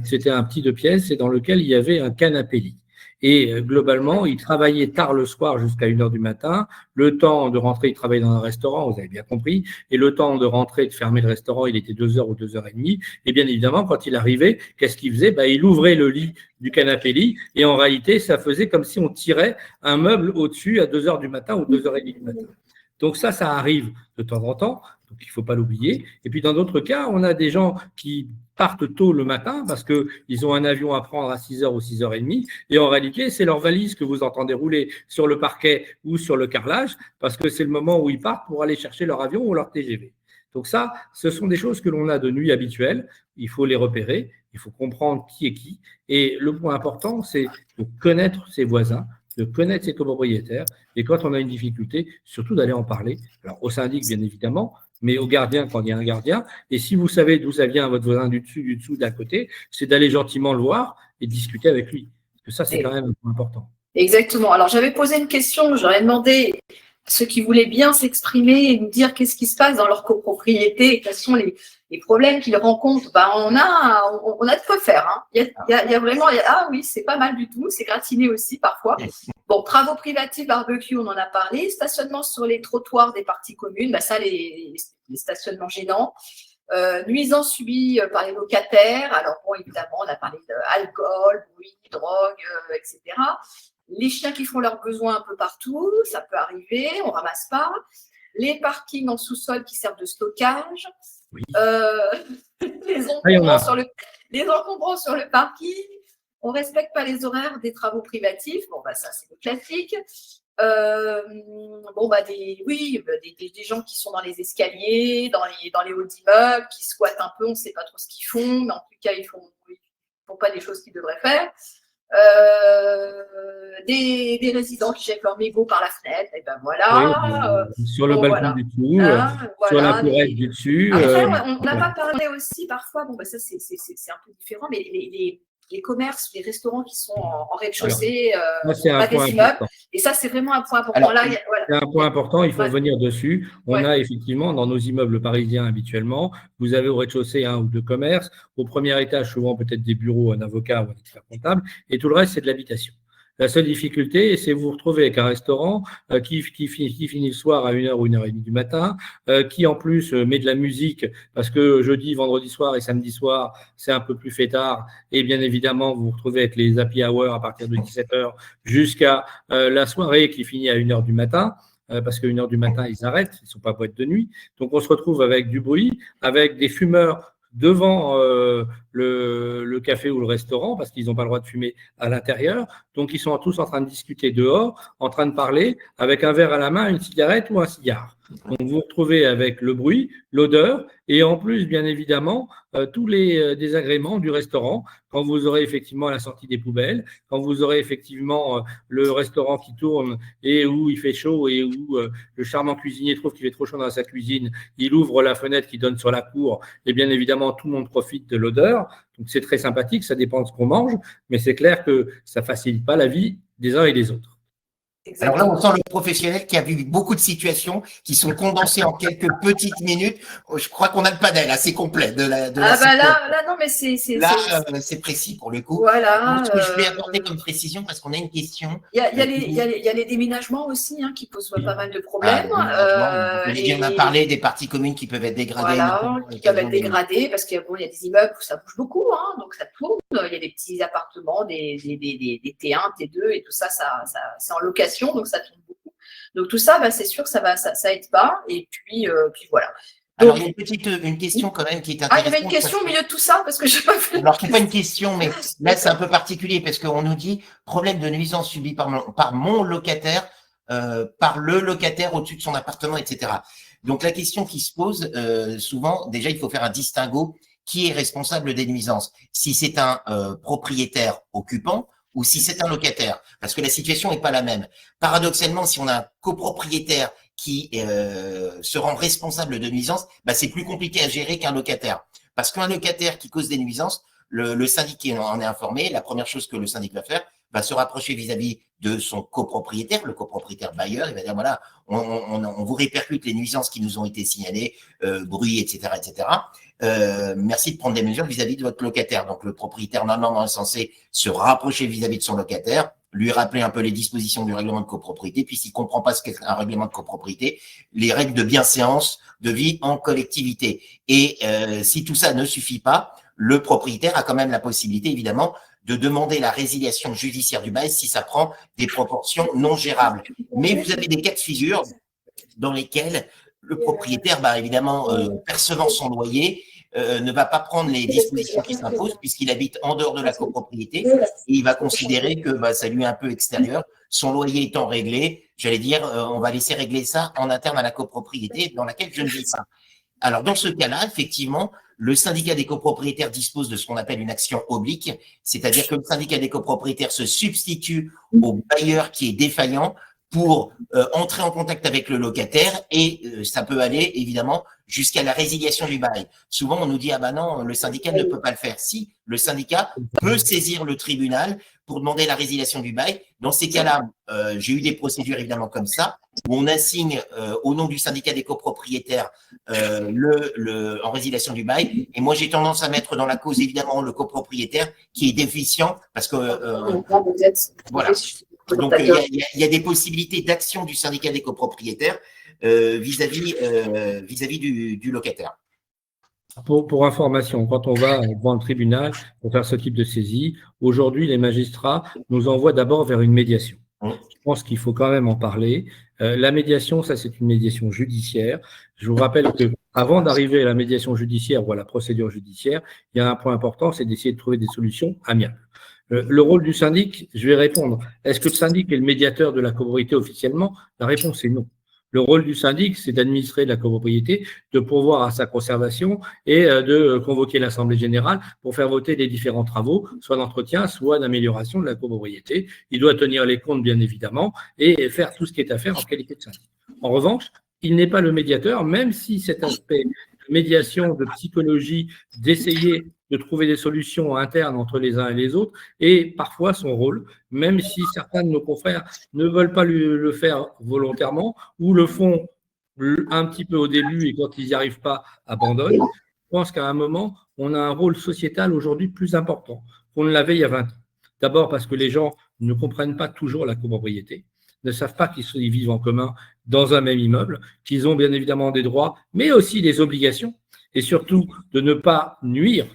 c'était un petit 2 pièces et dans lequel il y avait un canapé-lit. Et globalement, ils travaillaient tard le soir jusqu'à 1h du matin. Le temps de rentrer, ils travaillaient dans un restaurant, vous avez bien compris. Et le temps de rentrer, de fermer le restaurant, il était 2h ou 2h30. Et bien évidemment, quand il arrivait, qu'est-ce qu'il faisait? Il ouvrait le lit du canapé-lit. Et en réalité, ça faisait comme si on tirait un meuble au-dessus à 2h du matin ou 2h30 du matin. Donc ça arrive de temps en temps. Donc il ne faut pas l'oublier. Et puis dans d'autres cas, on a des gens qui partent tôt le matin parce qu'ils ont un avion à prendre à 6h ou 6h30 et en réalité, c'est leur valise que vous entendez rouler sur le parquet ou sur le carrelage parce que c'est le moment où ils partent pour aller chercher leur avion ou leur TGV. Donc ça, ce sont des choses que l'on a de nuit habituelles. Il faut les repérer, il faut comprendre qui est qui. Et le point important, c'est de connaître ses voisins, de connaître ses copropriétaires et quand on a une difficulté, surtout d'aller en parler. Alors au syndic, bien évidemment, mais au gardien quand il y a un gardien. Et si vous savez d'où ça vient, votre voisin du dessus, du dessous, d'à côté, c'est d'aller gentiment le voir et discuter avec lui. Parce que ça, c'est quand même un point important. Exactement. Alors, j'avais posé une question, j'aurais demandé à ceux qui voulaient bien s'exprimer et nous dire qu'est-ce qui se passe dans leur copropriété et quels sont les problèmes qu'ils rencontrent. On a de quoi faire. Il y a vraiment, ah oui, c'est pas mal du tout, c'est gratiné aussi parfois. Bon, travaux privatifs, barbecue, on en a parlé. Stationnement sur les trottoirs des parties communes, ça, les stationnements gênants. Nuisances subies par les locataires. Alors, bon, évidemment, on a parlé d'alcool, bruit, drogue, etc. Les chiens qui font leurs besoins un peu partout, ça peut arriver, on ne ramasse pas. Les parkings en sous-sol qui servent de stockage. Oui. Les encombrants sur le parking. On ne respecte pas les horaires des travaux privatifs. Bon, ça, c'est le classique. Des gens qui sont dans les escaliers, dans les hauts d'immeubles, qui squattent un peu, on ne sait pas trop ce qu'ils font, mais en tout cas, ils ne font pas des choses qu'ils devraient faire. Des résidents qui jettent leur mégot par la fenêtre, et ben voilà. Sur le balcon du dessous, sur la courette du dessus. Après, on n'a pas parlé aussi parfois, ça c'est un peu différent, mais les commerces, les restaurants qui sont en rez-de-chaussée, pas des immeubles. Et ça, c'est vraiment un point important. C'est un point important, il faut revenir dessus. On a effectivement, dans nos immeubles parisiens habituellement, vous avez au rez-de-chaussée 1 ou 2 commerces, au premier étage, souvent peut-être des bureaux, un avocat ou un expert comptable, et tout le reste, c'est de l'habitation. La seule difficulté, c'est vous retrouver avec un restaurant qui finit le soir à 1h ou 1h30 du matin, qui en plus met de la musique parce que jeudi, vendredi soir et samedi soir, c'est un peu plus fêtard. Et bien évidemment, vous vous retrouvez avec les happy hours à partir de 17h jusqu'à la soirée qui finit à 1h du matin. Parce qu'à 1h du matin, ils arrêtent, ils ne sont pas boîtes de nuit. Donc, on se retrouve avec du bruit, avec des fumeurs devant le café ou le restaurant parce qu'ils n'ont pas le droit de fumer à l'intérieur. Donc, ils sont tous en train de discuter dehors, en train de parler avec un verre à la main, une cigarette ou un cigare. Donc, vous vous retrouvez avec le bruit, l'odeur et en plus, bien évidemment, tous les désagréments du restaurant quand vous aurez effectivement la sortie des poubelles, quand vous aurez effectivement le restaurant qui tourne et où il fait chaud et où le charmant cuisinier trouve qu'il fait trop chaud dans sa cuisine, il ouvre la fenêtre qui donne sur la cour et bien évidemment, tout le monde profite de l'odeur. Donc, c'est très sympathique, ça dépend de ce qu'on mange, mais c'est clair que ça ne facilite pas la vie des uns et des autres. Alors là, on sent le professionnel qui a vu beaucoup de situations qui sont condensées en quelques petites minutes. Je crois qu'on a le panel assez complet de la là, non, mais c'est précis pour le coup. Voilà. Ce que je vais apporter comme précision, parce qu'on a une question. Il y a les déménagements aussi qui posent pas mal de problèmes. On a parlé des parties communes qui peuvent être dégradées. Voilà, qui peuvent être dégradées parce qu'il y a des immeubles où ça bouge beaucoup, donc ça tourne. Il y a des petits appartements, des T1, T2 et tout ça, c'est en location. Donc ça tourne beaucoup. Donc tout ça, c'est sûr que ça aide pas. Et puis voilà. Donc, alors, il y a une question quand même qui est intéressante. Il y avait une question au milieu de tout ça parce que je n'ai pas fait. Alors, c'est pas une question, mais là, c'est un peu particulier parce qu'on nous dit problème de nuisance subi par mon locataire, par le locataire au-dessus de son appartement, etc. Donc, la question qui se pose souvent, déjà, il faut faire un distinguo. Qui est responsable des nuisances? Si c'est un propriétaire occupant, ou si c'est un locataire, parce que la situation n'est pas la même. Paradoxalement, si on a un copropriétaire qui se rend responsable de nuisances, c'est plus compliqué à gérer qu'un locataire. Parce qu'un locataire qui cause des nuisances, le syndic en est informé, la première chose que le syndic va faire, va se rapprocher vis-à-vis de son copropriétaire, le copropriétaire bailleur, il va dire voilà, on vous répercute les nuisances qui nous ont été signalées, bruit, etc., etc. Merci de prendre des mesures vis-à-vis de votre locataire. Donc le propriétaire normalement est censé se rapprocher vis-à-vis de son locataire, lui rappeler un peu les dispositions du règlement de copropriété, puis s'il comprend pas ce qu'est un règlement de copropriété, les règles de bienséance de vie en collectivité. Et si tout ça ne suffit pas, le propriétaire a quand même la possibilité, évidemment, de demander la résiliation judiciaire du bail si ça prend des proportions non gérables. Mais vous avez des cas de figure dans lesquels le propriétaire, évidemment, percevant son loyer, ne va pas prendre les dispositions qui s'imposent puisqu'il habite en dehors de la copropriété et il va considérer que ça lui est un peu extérieur. Son loyer étant réglé, j'allais dire, on va laisser régler ça en interne à la copropriété dans laquelle je ne vis pas. Alors, dans ce cas-là, effectivement, le syndicat des copropriétaires dispose de ce qu'on appelle une action oblique, c'est-à-dire que le syndicat des copropriétaires se substitue au bailleur qui est défaillant pour entrer en contact avec le locataire et ça peut aller évidemment jusqu'à la résiliation du bail. Souvent, on nous dit « Ah ben non, le syndicat ne peut pas le faire ». Si, le syndicat peut saisir le tribunal pour demander la résiliation du bail. Dans ces cas-là, j'ai eu des procédures évidemment comme ça, où on assigne au nom du syndicat des copropriétaires en résiliation du bail. Et moi, j'ai tendance à mettre dans la cause évidemment le copropriétaire qui est déficient parce que voilà. Donc, il y a des possibilités d'action du syndicat des copropriétaires vis-à-vis du locataire. Pour information, quand on va devant le tribunal pour faire ce type de saisie, aujourd'hui, les magistrats nous envoient d'abord vers une médiation. Je pense qu'il faut quand même en parler. La médiation, ça, c'est une médiation judiciaire. Je vous rappelle que avant d'arriver à la médiation judiciaire ou à la procédure judiciaire, il y a un point important, c'est d'essayer de trouver des solutions amiables. Le rôle du syndic, je vais répondre. Est-ce que le syndic est le médiateur de la copropriété officiellement? La réponse est non. Le rôle du syndic, c'est d'administrer la copropriété, de pourvoir à sa conservation et de convoquer l'Assemblée générale pour faire voter les différents travaux, soit d'entretien, soit d'amélioration de la copropriété. Il doit tenir les comptes, bien évidemment, et faire tout ce qui est à faire en qualité de syndic. En revanche, il n'est pas le médiateur, même si cet aspect de médiation, de psychologie, d'essayer de trouver des solutions internes entre les uns et les autres, est parfois son rôle, même si certains de nos confrères ne veulent pas le faire volontairement ou le font un petit peu au début et quand ils n'y arrivent pas, abandonnent. Je pense qu'à un moment, on a un rôle sociétal aujourd'hui plus important qu'on ne l'avait il y a 20 ans. D'abord parce que les gens ne comprennent pas toujours la copropriété, ne savent pas qu'ils vivent en commun dans un même immeuble, qu'ils ont bien évidemment des droits, mais aussi des obligations, et surtout de ne pas nuire,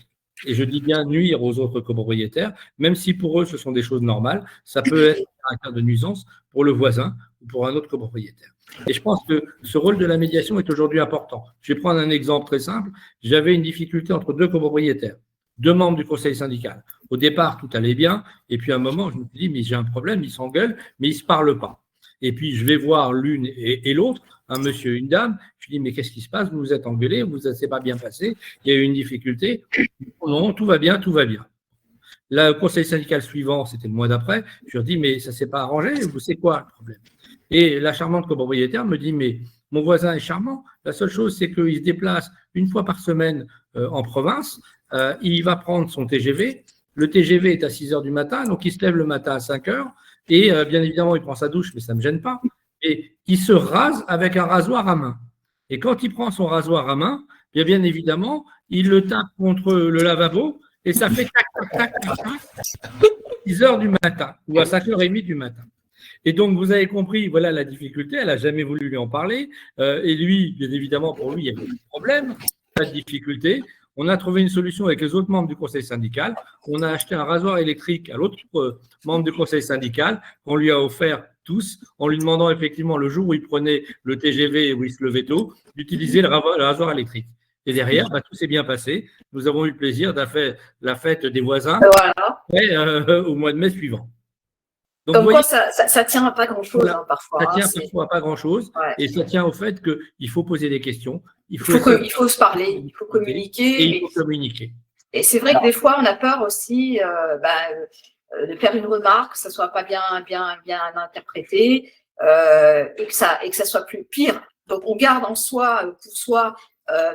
et je dis bien nuire aux autres copropriétaires, même si pour eux ce sont des choses normales, ça peut être un caractère de nuisance pour le voisin ou pour un autre copropriétaire. Et je pense que ce rôle de la médiation est aujourd'hui important. Je vais prendre un exemple très simple. J'avais une difficulté entre deux copropriétaires, deux membres du conseil syndical. Au départ, tout allait bien, et puis à un moment, je me suis dit, mais j'ai un problème, ils s'engueulent, mais ils ne se parlent pas. Et puis, je vais voir l'une et l'autre. un monsieur, une dame. Je lui dis, mais qu'est-ce qui se passe? Vous vous êtes engueulés, vous ne s'est pas bien passé, il y a eu une difficulté. Non, tout va bien, tout va bien. Le conseil syndical suivant, c'était le mois d'après, je leur dis, mais ça ne s'est pas arrangé, vous savez quoi le problème? Et la charmante copropriétaire me dit, mais mon voisin est charmant, la seule chose, c'est qu'il se déplace une fois par semaine en province, il va prendre son TGV, le TGV est à 6 heures du matin, donc il se lève le matin à 5 heures, et bien évidemment, il prend sa douche, mais ça ne me gêne pas, et il se rase avec un rasoir à main. Et quand il prend son rasoir à main, bien évidemment, il le tape contre le lavabo, et ça fait tac, tac, tac, tac, tac, 6 heures du matin, ou à 5h30 du matin. Et donc, vous avez compris, voilà la difficulté, elle n'a jamais voulu lui en parler, et lui, bien évidemment, pour lui, il y a eu un problème, pas de difficulté. On a trouvé une solution avec les autres membres du conseil syndical, on a acheté un rasoir électrique à l'autre membre du conseil syndical, qu'on lui a offert tous, en lui demandant effectivement, le jour où il prenait le TGV et où il se levait tôt, d'utiliser le rasoir électrique. Et derrière, tout s'est bien passé. Nous avons eu le plaisir de faire la fête des voisins au mois de mai suivant. Donc, comme quoi, ça tient à pas grand-chose parfois. Ça tient parfois à pas grand-chose, et ça tient au fait qu'il faut poser des questions. Il faut se parler, il faut communiquer. Et il faut communiquer. Et c'est vrai que des fois, on a peur aussi de faire une remarque, que ça soit pas bien interprété, et que ça soit plus pire. Donc, on garde en soi, pour soi,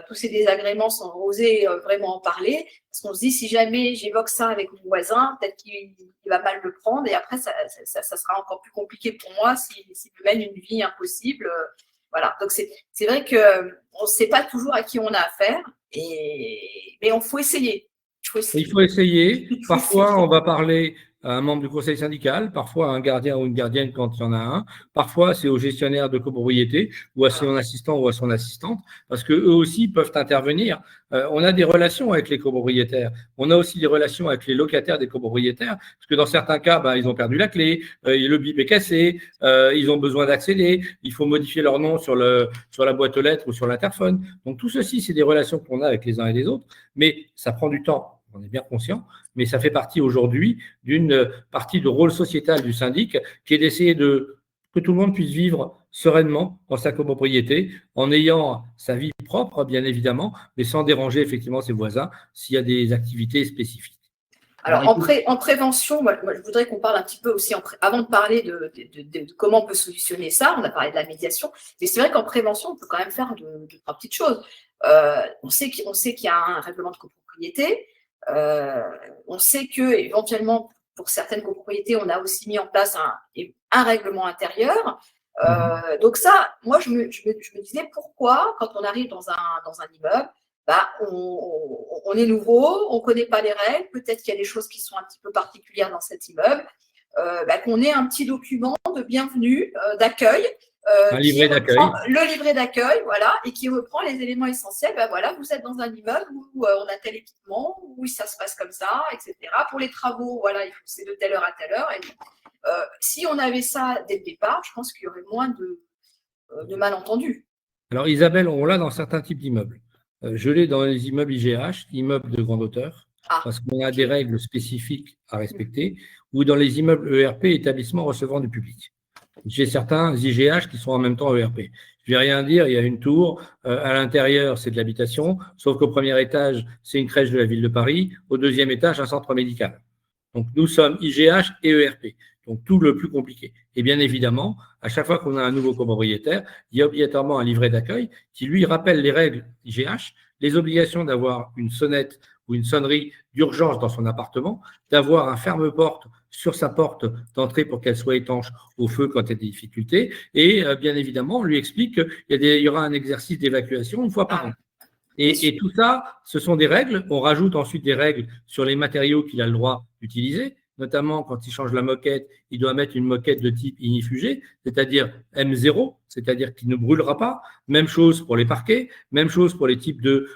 tous ces désagréments sans oser vraiment en parler, parce qu'on se dit, si jamais j'évoque ça avec mon voisin, peut-être qu'il va mal le prendre, et après, ça sera encore plus compliqué pour moi s'il me mène une vie impossible. Voilà, donc c'est vrai qu'on ne sait pas toujours à qui on a affaire, mais il faut essayer. Il faut essayer. Parfois, on va parler à un membre du conseil syndical, parfois à un gardien ou une gardienne quand il y en a un, parfois c'est au gestionnaire de copropriété ou à son assistant ou à son assistante, parce qu'eux aussi peuvent intervenir. On a des relations avec les copropriétaires, on a aussi des relations avec les locataires des copropriétaires, parce que dans certains cas, ils ont perdu la clé, le bip est cassé, ils ont besoin d'accéder, il faut modifier leur nom sur la boîte aux lettres ou sur l'interphone. Donc tout ceci, c'est des relations qu'on a avec les uns et les autres, mais ça prend du temps. On est bien conscient, mais ça fait partie aujourd'hui d'une partie de rôle sociétal du syndic qui est d'essayer que tout le monde puisse vivre sereinement dans sa copropriété en ayant sa vie propre, bien évidemment, mais sans déranger effectivement ses voisins s'il y a des activités spécifiques. Alors, en prévention, moi, je voudrais qu'on parle un petit peu aussi, avant de parler de comment on peut solutionner ça, on a parlé de la médiation, mais c'est vrai qu'en prévention, on peut quand même faire deux, trois petites choses. On sait qu'il y a un règlement de copropriété. On sait que éventuellement pour certaines copropriétés, on a aussi mis en place un règlement intérieur. Donc ça, moi je me disais pourquoi quand on arrive dans un immeuble, on est nouveau, on connaît pas les règles, peut-être qu'il y a des choses qui sont un petit peu particulières dans cet immeuble, qu'on ait un petit document de bienvenue, d'accueil. Un livret d'accueil. Le livret d'accueil, voilà, et qui reprend les éléments essentiels. Voilà, vous êtes dans un immeuble où on a tel équipement, où ça se passe comme ça, etc. Pour les travaux, voilà, c'est de telle heure à telle heure. Et si on avait ça dès le départ, je pense qu'il y aurait moins de malentendus. Alors, Isabelle, on l'a dans certains types d'immeubles. Je l'ai dans les immeubles IGH, immeubles de grande hauteur, parce qu'on a des règles spécifiques à respecter, ou dans les immeubles ERP, établissements recevant du public. J'ai certains IGH qui sont en même temps ERP. Je ne vais rien dire, il y a une tour, à l'intérieur, c'est de l'habitation, sauf qu'au premier étage, c'est une crèche de la ville de Paris, au deuxième étage, un centre médical. Donc, nous sommes IGH et ERP, donc tout le plus compliqué. Et bien évidemment, à chaque fois qu'on a un nouveau copropriétaire, il y a obligatoirement un livret d'accueil qui lui rappelle les règles IGH, les obligations d'avoir une sonnette ou une sonnerie d'urgence dans son appartement, d'avoir un ferme-porte sur sa porte d'entrée pour qu'elle soit étanche au feu quand il y a des difficultés. Et bien évidemment, on lui explique qu'il y aura un exercice d'évacuation une fois par an. Et tout ça, ce sont des règles. On rajoute ensuite des règles sur les matériaux qu'il a le droit d'utiliser. Notamment, quand il change la moquette, il doit mettre une moquette de type ignifugé, c'est-à-dire M0, c'est-à-dire qu'il ne brûlera pas. Même chose pour les parquets, même chose pour les types de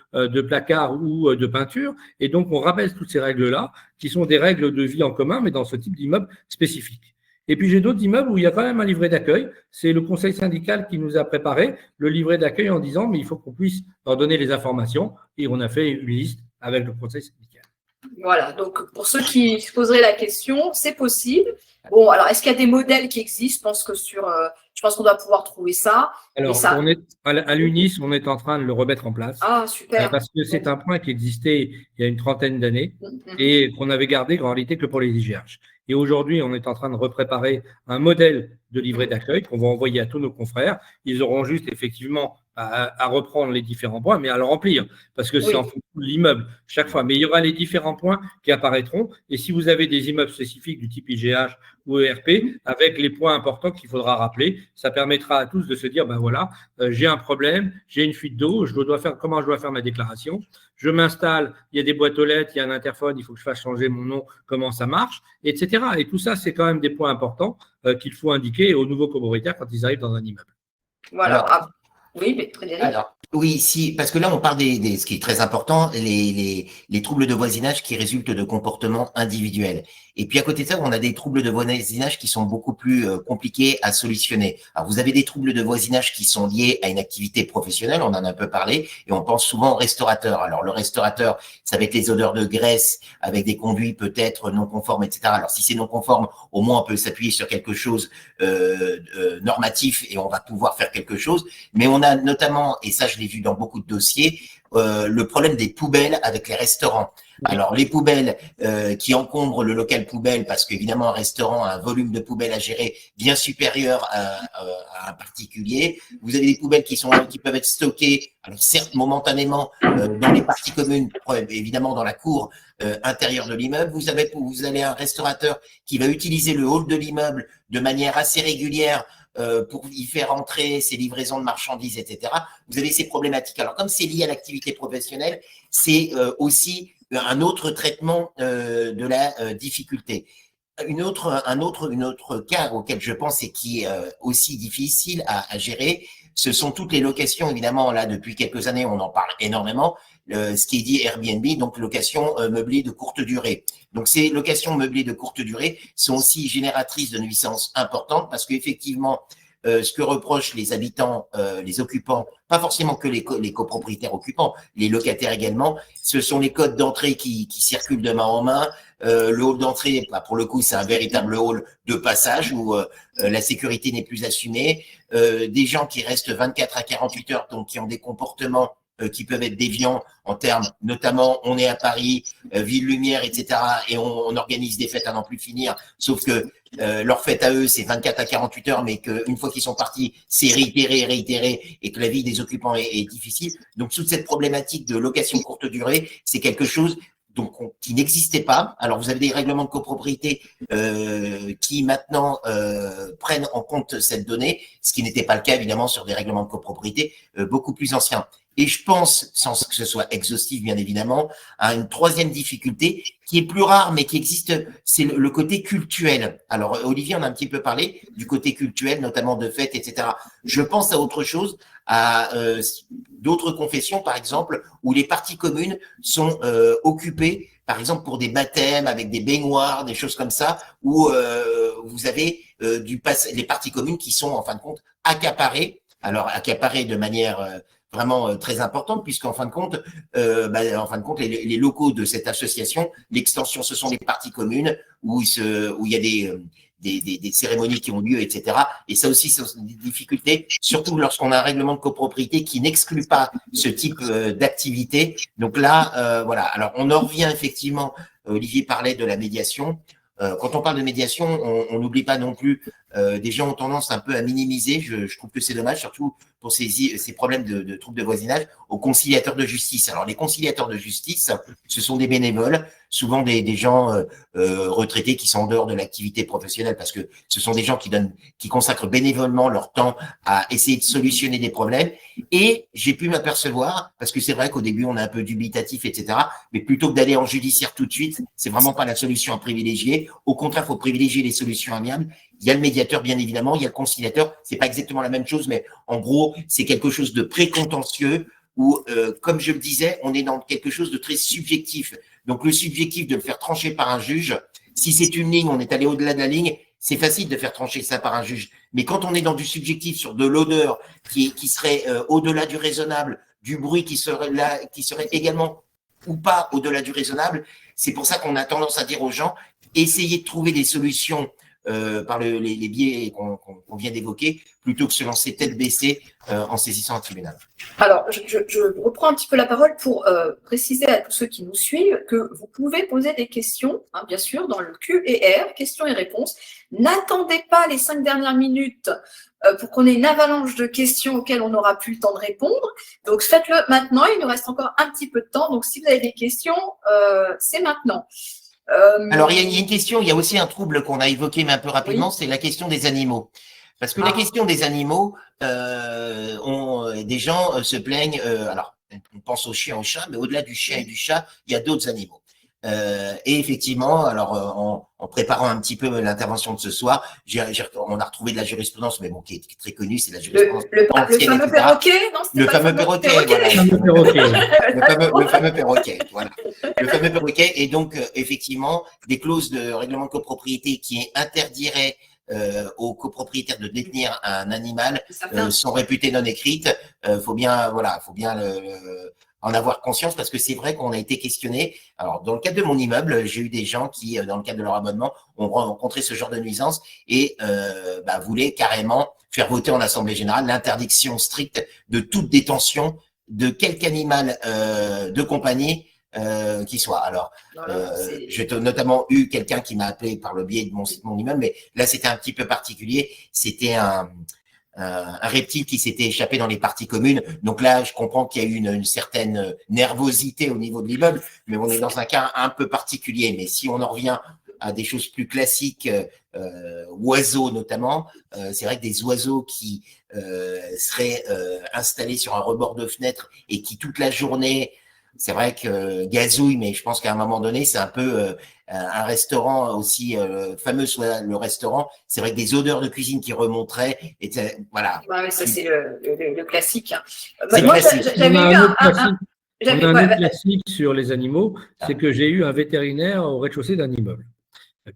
placards ou de peinture. Et donc, on rappelle toutes ces règles-là, qui sont des règles de vie en commun, mais dans ce type d'immeuble spécifique. Et puis, j'ai d'autres immeubles où il y a quand même un livret d'accueil. C'est le conseil syndical qui nous a préparé le livret d'accueil en disant, mais il faut qu'on puisse leur donner les informations. Et on a fait une liste avec le conseil syndical. Voilà, donc pour ceux qui se poseraient la question, c'est possible. Bon, alors est-ce qu'il y a des modèles qui existent? Je pense que Je pense qu'on doit pouvoir trouver ça. Alors, ça... on est, à l'UNIS, on est en train de le remettre en place. Ah, super. Parce que c'est un point qui existait il y a une trentaine d'années et qu'on avait gardé en réalité que pour les IGH. Et aujourd'hui, on est en train de repréparer un modèle de livret d'accueil qu'on va envoyer à tous nos confrères. Ils auront juste effectivement à reprendre les différents points, mais à le remplir, parce que c'est en fonction de l'immeuble chaque fois. Mais il y aura les différents points qui apparaîtront. Et si vous avez des immeubles spécifiques du type IGH ou ERP, avec les points importants qu'il faudra rappeler, ça permettra à tous de se dire, ben voilà, j'ai un problème, j'ai une fuite d'eau, comment je dois faire ma déclaration, je m'installe, il y a des boîtes aux lettres, il y a un interphone, il faut que je fasse changer mon nom, comment ça marche, etc. Et tout ça, c'est quand même des points importants qu'il faut indiquer aux nouveaux copropriétaires quand ils arrivent dans un immeuble. Voilà. Oui, mais Frédéric. Alors, oui, si, parce que là, on parle ce qui est très important, les troubles de voisinage qui résultent de comportements individuels. Et puis, à côté de ça, on a des troubles de voisinage qui sont beaucoup plus compliqués à solutionner. Alors, vous avez des troubles de voisinage qui sont liés à une activité professionnelle, on en a un peu parlé, et on pense souvent au restaurateur. Alors, le restaurateur, ça va être les odeurs de graisse avec des conduits peut-être non conformes, etc. Alors, si c'est non conforme, au moins, on peut s'appuyer sur quelque chose normatif et on va pouvoir faire quelque chose. Mais on a notamment, et ça, je l'ai vu dans beaucoup de dossiers, le problème des poubelles avec les restaurants. Alors, les poubelles qui encombrent le local poubelle, parce qu'évidemment, un restaurant a un volume de poubelles à gérer bien supérieur à un particulier. Vous avez des poubelles qui peuvent être stockées, alors certes momentanément, dans les parties communes, évidemment dans la cour intérieure de l'immeuble. Vous avez un restaurateur qui va utiliser le hall de l'immeuble de manière assez régulière pour y faire entrer ses livraisons de marchandises, etc. Vous avez ces problématiques. Alors, comme c'est lié à l'activité professionnelle, c'est aussi un autre traitement de la difficulté. Un autre cas auquel je pense et qui est aussi difficile à gérer, ce sont toutes les locations. Évidemment, là, depuis quelques années, on en parle énormément. Ce qui est dit Airbnb, donc location meublée de courte durée. Donc, ces locations meublées de courte durée sont aussi génératrices de nuisances importantes parce qu'effectivement, ce que reprochent les habitants, les occupants, pas forcément que les copropriétaires occupants, les locataires également, ce sont les codes d'entrée qui circulent de main en main. Le hall d'entrée, bah, pour le coup, c'est un véritable hall de passage où la sécurité n'est plus assumée. Des gens qui restent 24 à 48 heures, donc qui ont des comportements qui peuvent être déviants en termes, notamment, on est à Paris, ville lumière, etc. Et on organise des fêtes à n'en plus finir. Sauf que leur fête à eux, c'est 24 à 48 heures, mais qu'une fois qu'ils sont partis, c'est réitéré, et que la vie des occupants est difficile. Donc, toute cette problématique de location courte durée, c'est quelque chose qui n'existait pas. Alors, vous avez des règlements de copropriété qui maintenant prennent en compte cette donnée, ce qui n'était pas le cas évidemment sur des règlements de copropriété beaucoup plus anciens. Et je pense, sans que ce soit exhaustif bien évidemment, à une troisième difficulté qui est plus rare mais qui existe, c'est le côté cultuel. Alors Olivier en a un petit peu parlé du côté cultuel, notamment de fêtes, etc. Je pense à autre chose, à d'autres confessions par exemple, où les parties communes sont occupées, par exemple pour des baptêmes avec des baignoires, des choses comme ça, où vous avez les parties communes qui sont en fin de compte accaparées. Alors accaparées de manière vraiment très importante, puisqu'en fin de compte, les locaux de cette association, l'extension, ce sont les parties communes où il y a des cérémonies qui ont lieu, etc. Et ça aussi, ce sont des difficultés, surtout lorsqu'on a un règlement de copropriété qui n'exclut pas ce type d'activité. Donc là, voilà. Alors, on en revient effectivement, Olivier parlait de la médiation. Quand on parle de médiation, on n'oublie pas non plus, des gens ont tendance un peu à minimiser, je trouve que c'est dommage, surtout pour ces problèmes de troubles de voisinage, aux conciliateurs de justice. Alors les conciliateurs de justice, ce sont des bénévoles, souvent des gens retraités qui sont en dehors de l'activité professionnelle, parce que ce sont des gens qui consacrent bénévolement leur temps à essayer de solutionner des problèmes. Et j'ai pu m'apercevoir, parce que c'est vrai qu'au début on est un peu dubitatif, etc., mais plutôt que d'aller en judiciaire tout de suite, c'est vraiment pas la solution à privilégier. Au contraire, il faut privilégier les solutions amiables. Il y a le médiateur, bien évidemment, il y a le conciliateur. C'est pas exactement la même chose, mais en gros, c'est quelque chose de précontentieux où, comme je le disais, on est dans quelque chose de très subjectif. Donc, le subjectif de le faire trancher par un juge, si c'est une ligne, on est allé au-delà de la ligne, c'est facile de faire trancher ça par un juge. Mais quand on est dans du subjectif sur de l'odeur qui serait au-delà du raisonnable, du bruit qui serait également ou pas au-delà du raisonnable, c'est pour ça qu'on a tendance à dire aux gens, essayez de trouver des solutions par les biais qu'on vient d'évoquer, plutôt que se lancer tête baissée en saisissant un tribunal. Alors, je reprends un petit peu la parole pour préciser à tous ceux qui nous suivent que vous pouvez poser des questions, hein, bien sûr, dans le Q&R, questions et réponses. N'attendez pas les 5 dernières minutes pour qu'on ait une avalanche de questions auxquelles on n'aura plus le temps de répondre. Donc, faites-le maintenant. Il nous reste encore un petit peu de temps. Donc, si vous avez des questions, c'est maintenant. Alors, il y a une question, il y a aussi un trouble qu'on a évoqué, mais un peu rapidement, c'est la question des animaux. Parce que la question des animaux, des gens se plaignent, alors on pense aux chiens, aux chats, mais au-delà du chien et du chat, il y a d'autres animaux. Et effectivement, alors en préparant un petit peu l'intervention de ce soir, on a retrouvé de la jurisprudence, mais bon, qui est très connue, c'est la jurisprudence ancienne, le fameux perroquet, non? Le fameux perroquet, voilà. Le fameux perroquet, voilà. Le fameux perroquet, et donc effectivement, des clauses de règlement de copropriété qui interdiraient aux copropriétaires de détenir un animal sont réputées non écrites. Faut bien en avoir conscience, parce que c'est vrai qu'on a été questionné. Alors, dans le cadre de mon immeuble, j'ai eu des gens qui, dans le cadre de leur abonnement, ont rencontré ce genre de nuisance et voulaient carrément faire voter en assemblée générale l'interdiction stricte de toute détention de quelque animal de compagnie qui soit. Alors, j'ai notamment eu quelqu'un qui m'a appelé par le biais de mon immeuble, mais là, c'était un petit peu particulier. C'était un reptile qui s'était échappé dans les parties communes. Donc là, je comprends qu'il y a eu une certaine nervosité au niveau de l'immeuble, mais on est dans un cas un peu particulier. Mais si on en revient à des choses plus classiques, oiseaux notamment, c'est vrai que des oiseaux qui seraient installés sur un rebord de fenêtre et qui toute la journée, c'est vrai que gazouille, mais je pense qu'à un moment donné, c'est un peu un restaurant aussi fameux, soit le restaurant. C'est vrai que des odeurs de cuisine qui remonteraient, et voilà. Ouais, ça c'est le classique. Hein. C'est moi, classique. j'avais eu un autre classique sur les animaux, c'est que j'ai eu un vétérinaire au rez-de-chaussée d'un immeuble.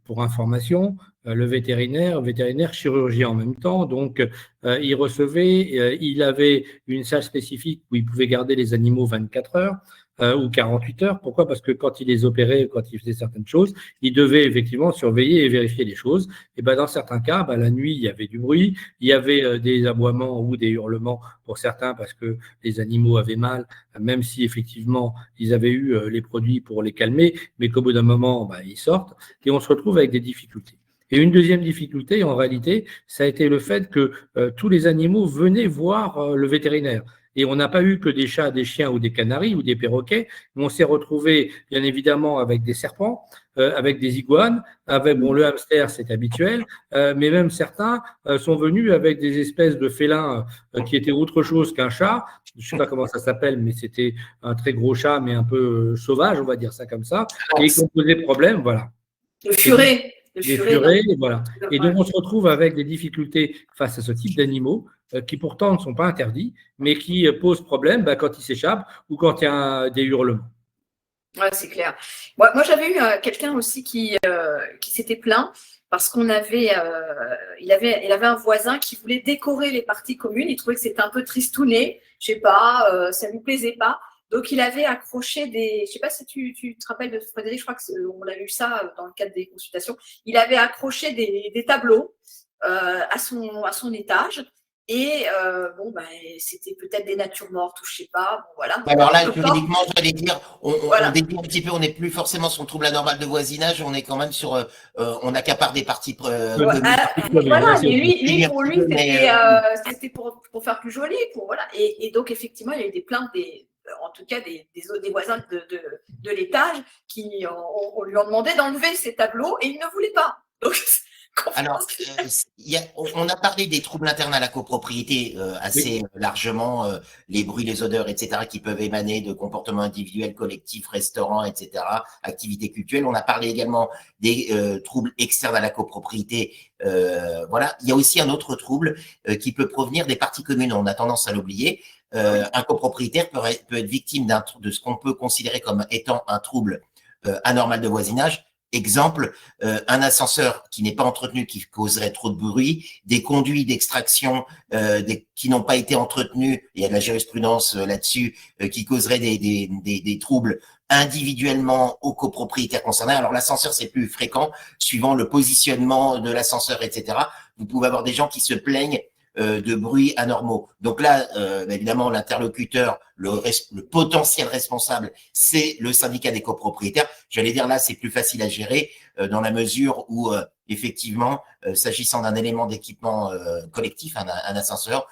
Pour information, le vétérinaire chirurgien en même temps, donc il recevait, il avait une salle spécifique où il pouvait garder les animaux 24 heures ou 48 heures. Pourquoi? Parce que quand il les opérait, quand il faisait certaines choses, il devait effectivement surveiller et vérifier les choses. Et dans certains cas, la nuit, il y avait du bruit, il y avait des aboiements ou des hurlements pour certains parce que les animaux avaient mal, même si effectivement ils avaient eu les produits pour les calmer, mais qu'au bout d'un moment, ils sortent et on se retrouve avec des difficultés. Et une deuxième difficulté, en réalité, ça a été le fait que tous les animaux venaient voir le vétérinaire. Et on n'a pas eu que des chats, des chiens ou des canaris ou des perroquets, mais on s'est retrouvé bien évidemment avec des serpents, avec des iguanes, avec le hamster, c'est habituel, mais même certains sont venus avec des espèces de félins qui étaient autre chose qu'un chat. Je ne sais pas comment ça s'appelle, mais c'était un très gros chat, mais un peu sauvage, on va dire ça comme ça, et qui ont posé problème, voilà. Le furet. Les furets, voilà. Et donc, on se retrouve avec des difficultés face à ce type d'animaux qui pourtant ne sont pas interdits, mais qui posent problème quand ils s'échappent ou quand il y a des hurlements. Ouais, c'est clair. Moi j'avais eu quelqu'un aussi qui s'était plaint parce qu'on avait, il avait un voisin qui voulait décorer les parties communes. Il trouvait que c'était un peu tristouné, je sais pas, ça lui plaisait pas. Donc, il avait accroché des… Je ne sais pas si tu te rappelles de Frédéric, je crois qu'on avait eu ça dans le cadre des consultations. Il avait accroché des tableaux à son étage. Et c'était peut-être des natures mortes ou je ne sais pas. Bon, voilà. Alors là, juridiquement, j'allais dire, on dédie un petit peu, on n'est plus forcément sur le trouble anormal de voisinage, on est quand même sur… on accapare des parties… voilà, mais lui, pour lui, c'était pour faire plus joli. Voilà. Et donc, effectivement, il y a eu des plaintes en tout cas des voisins de l'étage qui on lui a demandé d'enlever ces tableaux et il ne voulait pas. Donc, alors, on a parlé des troubles internes à la copropriété assez largement, les bruits, les odeurs, etc., qui peuvent émaner de comportements individuels, collectifs, restaurants, etc., activités culturelles. On a parlé également des troubles externes à la copropriété. Voilà. Il y a aussi un autre trouble qui peut provenir des parties communes. On a tendance à l'oublier. Un copropriétaire peut être victime de ce qu'on peut considérer comme étant un trouble anormal de voisinage Exemple, un ascenseur qui n'est pas entretenu, qui causerait trop de bruit, des conduits d'extraction qui n'ont pas été entretenus, il y a de la jurisprudence là-dessus, qui causeraient des troubles individuellement aux copropriétaires concernés. Alors l'ascenseur, c'est plus fréquent, suivant le positionnement de l'ascenseur, etc. Vous pouvez avoir des gens qui se plaignent de bruits anormaux. Donc là, évidemment, l'interlocuteur, le potentiel responsable, c'est le syndicat des copropriétaires. J'allais dire là, c'est plus facile à gérer dans la mesure où, effectivement, s'agissant d'un élément d'équipement collectif, un ascenseur,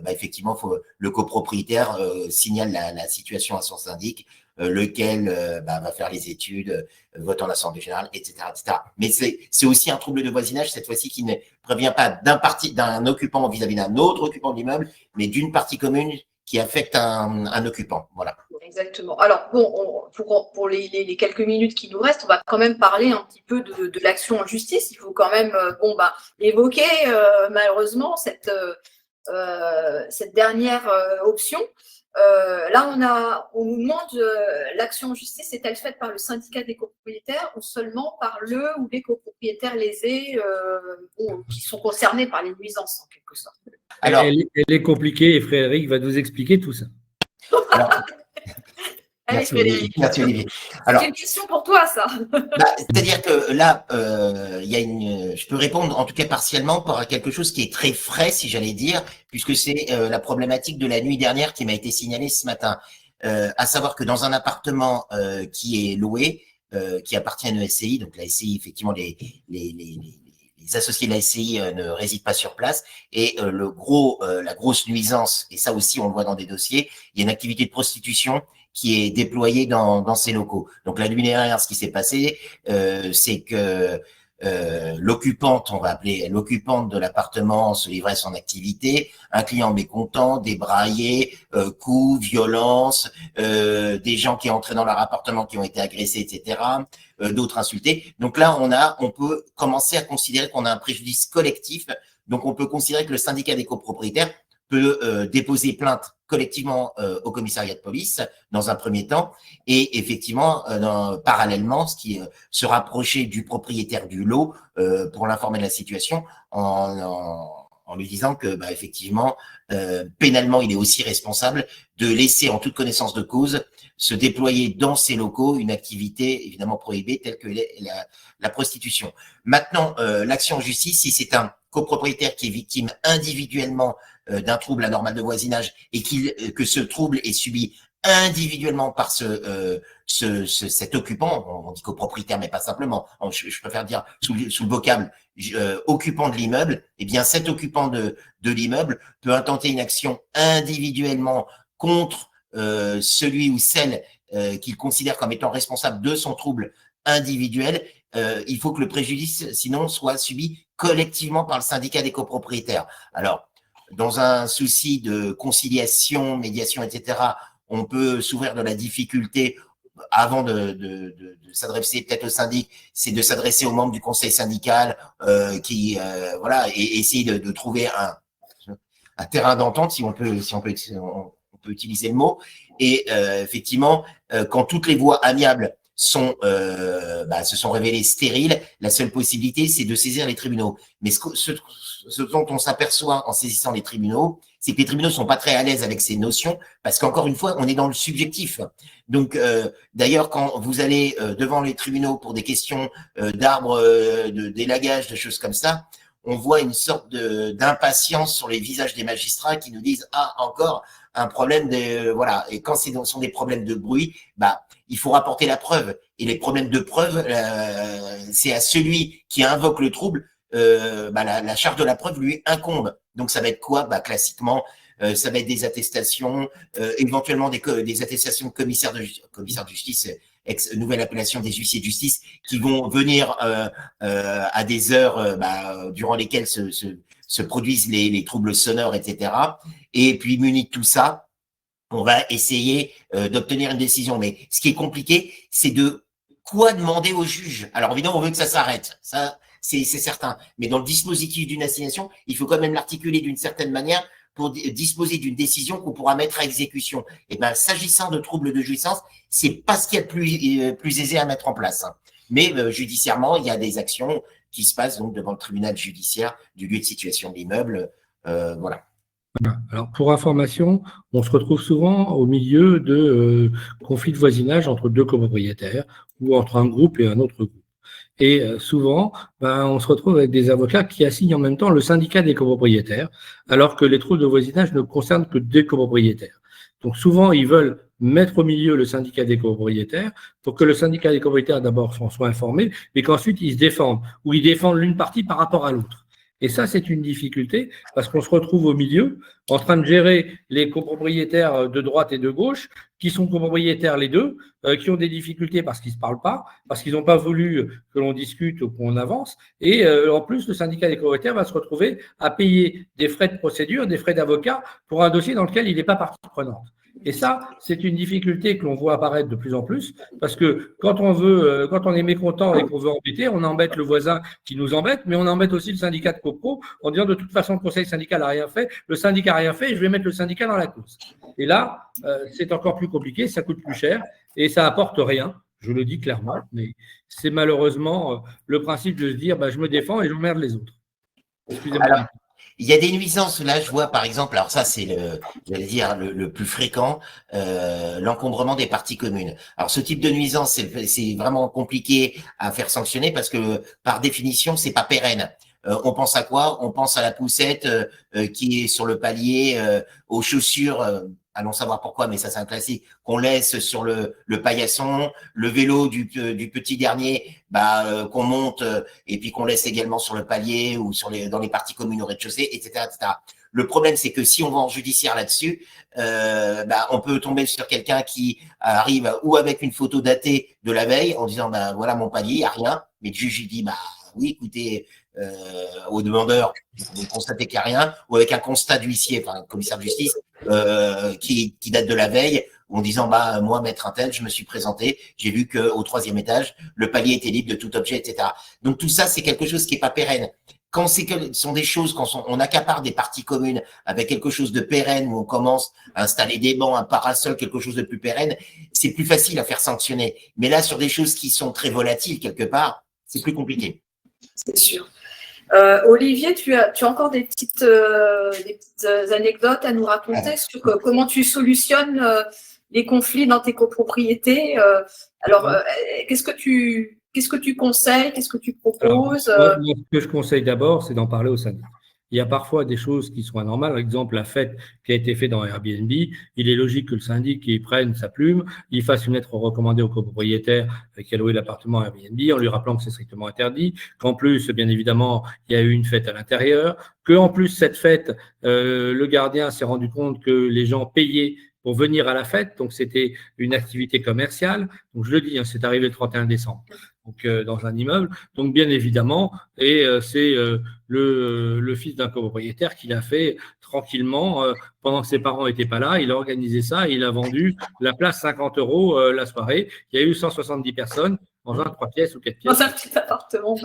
effectivement, le copropriétaire signale la situation à son syndic, lequel va faire les études, vote en assemblée générale, etc., etc. Mais c'est aussi un trouble de voisinage, cette fois-ci, qui ne prévient pas d'un occupant vis-à-vis d'un autre occupant de l'immeuble, mais d'une partie commune qui affecte un occupant. Voilà. Exactement. Alors, bon, pour les quelques minutes qui nous restent, on va quand même parler un petit peu de l'action en justice. Il faut quand même évoquer, malheureusement, cette dernière option. Là, on nous demande l'action en justice est-elle faite par le syndicat des copropriétaires ou seulement par le ou les copropriétaires lésés qui sont concernés par les nuisances en quelque sorte. Alors, elle est compliquée et Frédéric va nous expliquer tout ça. Alors, allez, Frédéric. Merci Olivier. Alors, c'est une question pour toi, ça. C'est-à-dire que là, je peux répondre en tout cas partiellement par quelque chose qui est très frais, si j'allais dire, puisque c'est la problématique de la nuit dernière qui m'a été signalée ce matin. À savoir que dans un appartement qui est loué, qui appartient à une SCI, donc la SCI, effectivement, les associés de la SCI ne résident pas sur place, et la grosse nuisance, et ça aussi on le voit dans des dossiers, il y a une activité de prostitution qui est déployée dans ces locaux. Donc la nuit dernière, ce qui s'est passé, c'est que l'occupante, on va appeler l'occupante de l'appartement, se livrait à son activité, un client mécontent, débraillé, coups, violences, des gens qui entraient dans leur appartement qui ont été agressés, etc., d'autres insultés. Donc là, on peut commencer à considérer qu'on a un préjudice collectif. Donc on peut considérer que le syndicat des copropriétaires peut déposer plainte collectivement au commissariat de police dans un premier temps et effectivement parallèlement se rapprocher du propriétaire du lot pour l'informer de la situation en lui disant que effectivement pénalement il est aussi responsable de laisser en toute connaissance de cause se déployer dans ces locaux une activité évidemment prohibée telle que la prostitution. Maintenant, l'action en justice, si c'est un copropriétaire qui est victime individuellement d'un trouble anormal de voisinage et que ce trouble est subi individuellement par cet occupant, on dit copropriétaire mais pas simplement, je préfère dire sous le vocable occupant de l'immeuble, eh bien cet occupant de l'immeuble peut intenter une action individuellement contre celui ou celle qu'il considère comme étant responsable de son trouble individuel. Il faut que le préjudice sinon soit subi collectivement par le syndicat des copropriétaires. Alors, dans un souci de conciliation, médiation, etc., on peut s'ouvrir de la difficulté avant de s'adresser peut-être au syndic, c'est de s'adresser aux membres du conseil syndical et essayer de trouver un terrain d'entente, si on peut utiliser le mot. Et effectivement, quand toutes les voies amiables se sont révélées stériles, la seule possibilité, c'est de saisir les tribunaux. Mais ce dont on s'aperçoit en saisissant les tribunaux, c'est que les tribunaux sont pas très à l'aise avec ces notions, parce qu'encore une fois, on est dans le subjectif. Donc, d'ailleurs, quand vous allez devant les tribunaux pour des questions d'arbres, d'élagage, de choses comme ça, on voit une sorte d'impatience sur les visages des magistrats qui nous disent « Ah, encore un problème de… » Voilà. Et quand ce sont des problèmes de bruit, il faut rapporter la preuve. Et les problèmes de preuve, c'est à celui qui invoque le trouble, la charge de la preuve lui incombe. Donc, ça va être quoi? Classiquement, ça va être des attestations, éventuellement des attestations de commissaire de justice, nouvelle appellation des huissiers de justice, qui vont venir à des heures durant lesquelles se produisent les troubles sonores, etc. Et puis, muni de tout ça, on va essayer d'obtenir une décision. Mais ce qui est compliqué, c'est de quoi demander au juge. Alors, évidemment, on veut que ça s'arrête. Ça, c'est certain. Mais dans le dispositif d'une assignation, il faut quand même l'articuler d'une certaine manière pour disposer d'une décision qu'on pourra mettre à exécution. Et s'agissant de troubles de jouissance, c'est pas ce qu'il y a de plus aisé à mettre en place. Mais judiciairement, il y a des actions qui se passent donc devant le tribunal judiciaire du lieu de situation de l'immeuble. Voilà. Alors, pour information, on se retrouve souvent au milieu de conflits de voisinage entre deux copropriétaires ou entre un groupe et un autre groupe. Et souvent, on se retrouve avec des avocats qui assignent en même temps le syndicat des copropriétaires, alors que les troubles de voisinage ne concernent que des copropriétaires. Donc souvent, ils veulent mettre au milieu le syndicat des copropriétaires pour que le syndicat des copropriétaires d'abord soit informé, mais qu'ensuite ils se défendent, ou ils défendent l'une partie par rapport à l'autre. Et ça, c'est une difficulté parce qu'on se retrouve au milieu en train de gérer les copropriétaires de droite et de gauche qui sont copropriétaires les deux, qui ont des difficultés parce qu'ils ne se parlent pas, parce qu'ils n'ont pas voulu que l'on discute ou qu'on avance. Et en plus, le syndicat des copropriétaires va se retrouver à payer des frais de procédure, des frais d'avocat pour un dossier dans lequel il n'est pas partie prenante. Et ça, c'est une difficulté que l'on voit apparaître de plus en plus, parce que quand on est mécontent et qu'on veut embêter, on embête le voisin qui nous embête, mais on embête aussi le syndicat de copro en disant de toute façon le conseil syndical n'a rien fait, le syndicat n'a rien fait, et je vais mettre le syndicat dans la cause. Et là, c'est encore plus compliqué, ça coûte plus cher et ça apporte rien. Je le dis clairement, mais c'est malheureusement le principe de se dire je me défends et j'emmerde les autres. Excusez-moi. Alors, il y a des nuisances, là, je vois par exemple, alors ça c'est le plus fréquent, l'encombrement des parties communes. Alors ce type de nuisance, c'est vraiment compliqué à faire sanctionner parce que par définition, c'est pas pérenne. On pense à quoi? On pense à la poussette qui est sur le palier, aux chaussures, allons savoir pourquoi, mais ça c'est un classique, qu'on laisse sur le paillasson, le vélo du petit dernier, qu'on monte et puis qu'on laisse également sur le palier ou dans les parties communes au rez-de-chaussée, etc., etc. Le problème, c'est que si on va en judiciaire là-dessus, on peut tomber sur quelqu'un qui arrive ou avec une photo datée de la veille en disant voilà mon palier, il n'y a rien, mais le juge il dit oui, écoutez, au demandeur, vous constatez qu'il n'y a rien, ou avec un constat d'huissier, enfin un commissaire de justice, qui date de la veille, en disant moi, maître Intel, je me suis présenté, j'ai vu qu'au 3e étage, le palier était libre de tout objet, etc. Donc tout ça, c'est quelque chose qui n'est pas pérenne. Quand ce sont des choses, quand on accapare des parties communes avec quelque chose de pérenne, où on commence à installer des bancs, un parasol, quelque chose de plus pérenne, c'est plus facile à faire sanctionner. Mais là, sur des choses qui sont très volatiles quelque part, c'est plus compliqué. C'est sûr. Olivier, tu as encore des petites anecdotes à nous raconter sur comment tu solutionnes les conflits dans tes copropriétés. Qu'est-ce que tu conseilles? Qu'est-ce que tu proposes? Alors, moi, ce que je conseille d'abord, c'est d'en parler au syndic. Il y a parfois des choses qui sont anormales. Par exemple, la fête qui a été faite dans Airbnb, il est logique que le syndic il prenne sa plume, il fasse une lettre recommandée au copropriétaire qui a loué l'appartement Airbnb en lui rappelant que c'est strictement interdit, qu'en plus, bien évidemment, il y a eu une fête à l'intérieur, qu'en plus, cette fête, le gardien s'est rendu compte que les gens payaient pour venir à la fête, donc c'était une activité commerciale. Donc je le dis, c'est arrivé le 31 décembre. Donc dans un immeuble. Donc bien évidemment, et c'est le fils d'un copropriétaire qui l'a fait tranquillement pendant que ses parents n'étaient pas là. Il a organisé ça et il a vendu la place 50 € la soirée. Il y a eu 170 personnes dans un 3 pièces ou 4 pièces. Dans un petit appartement.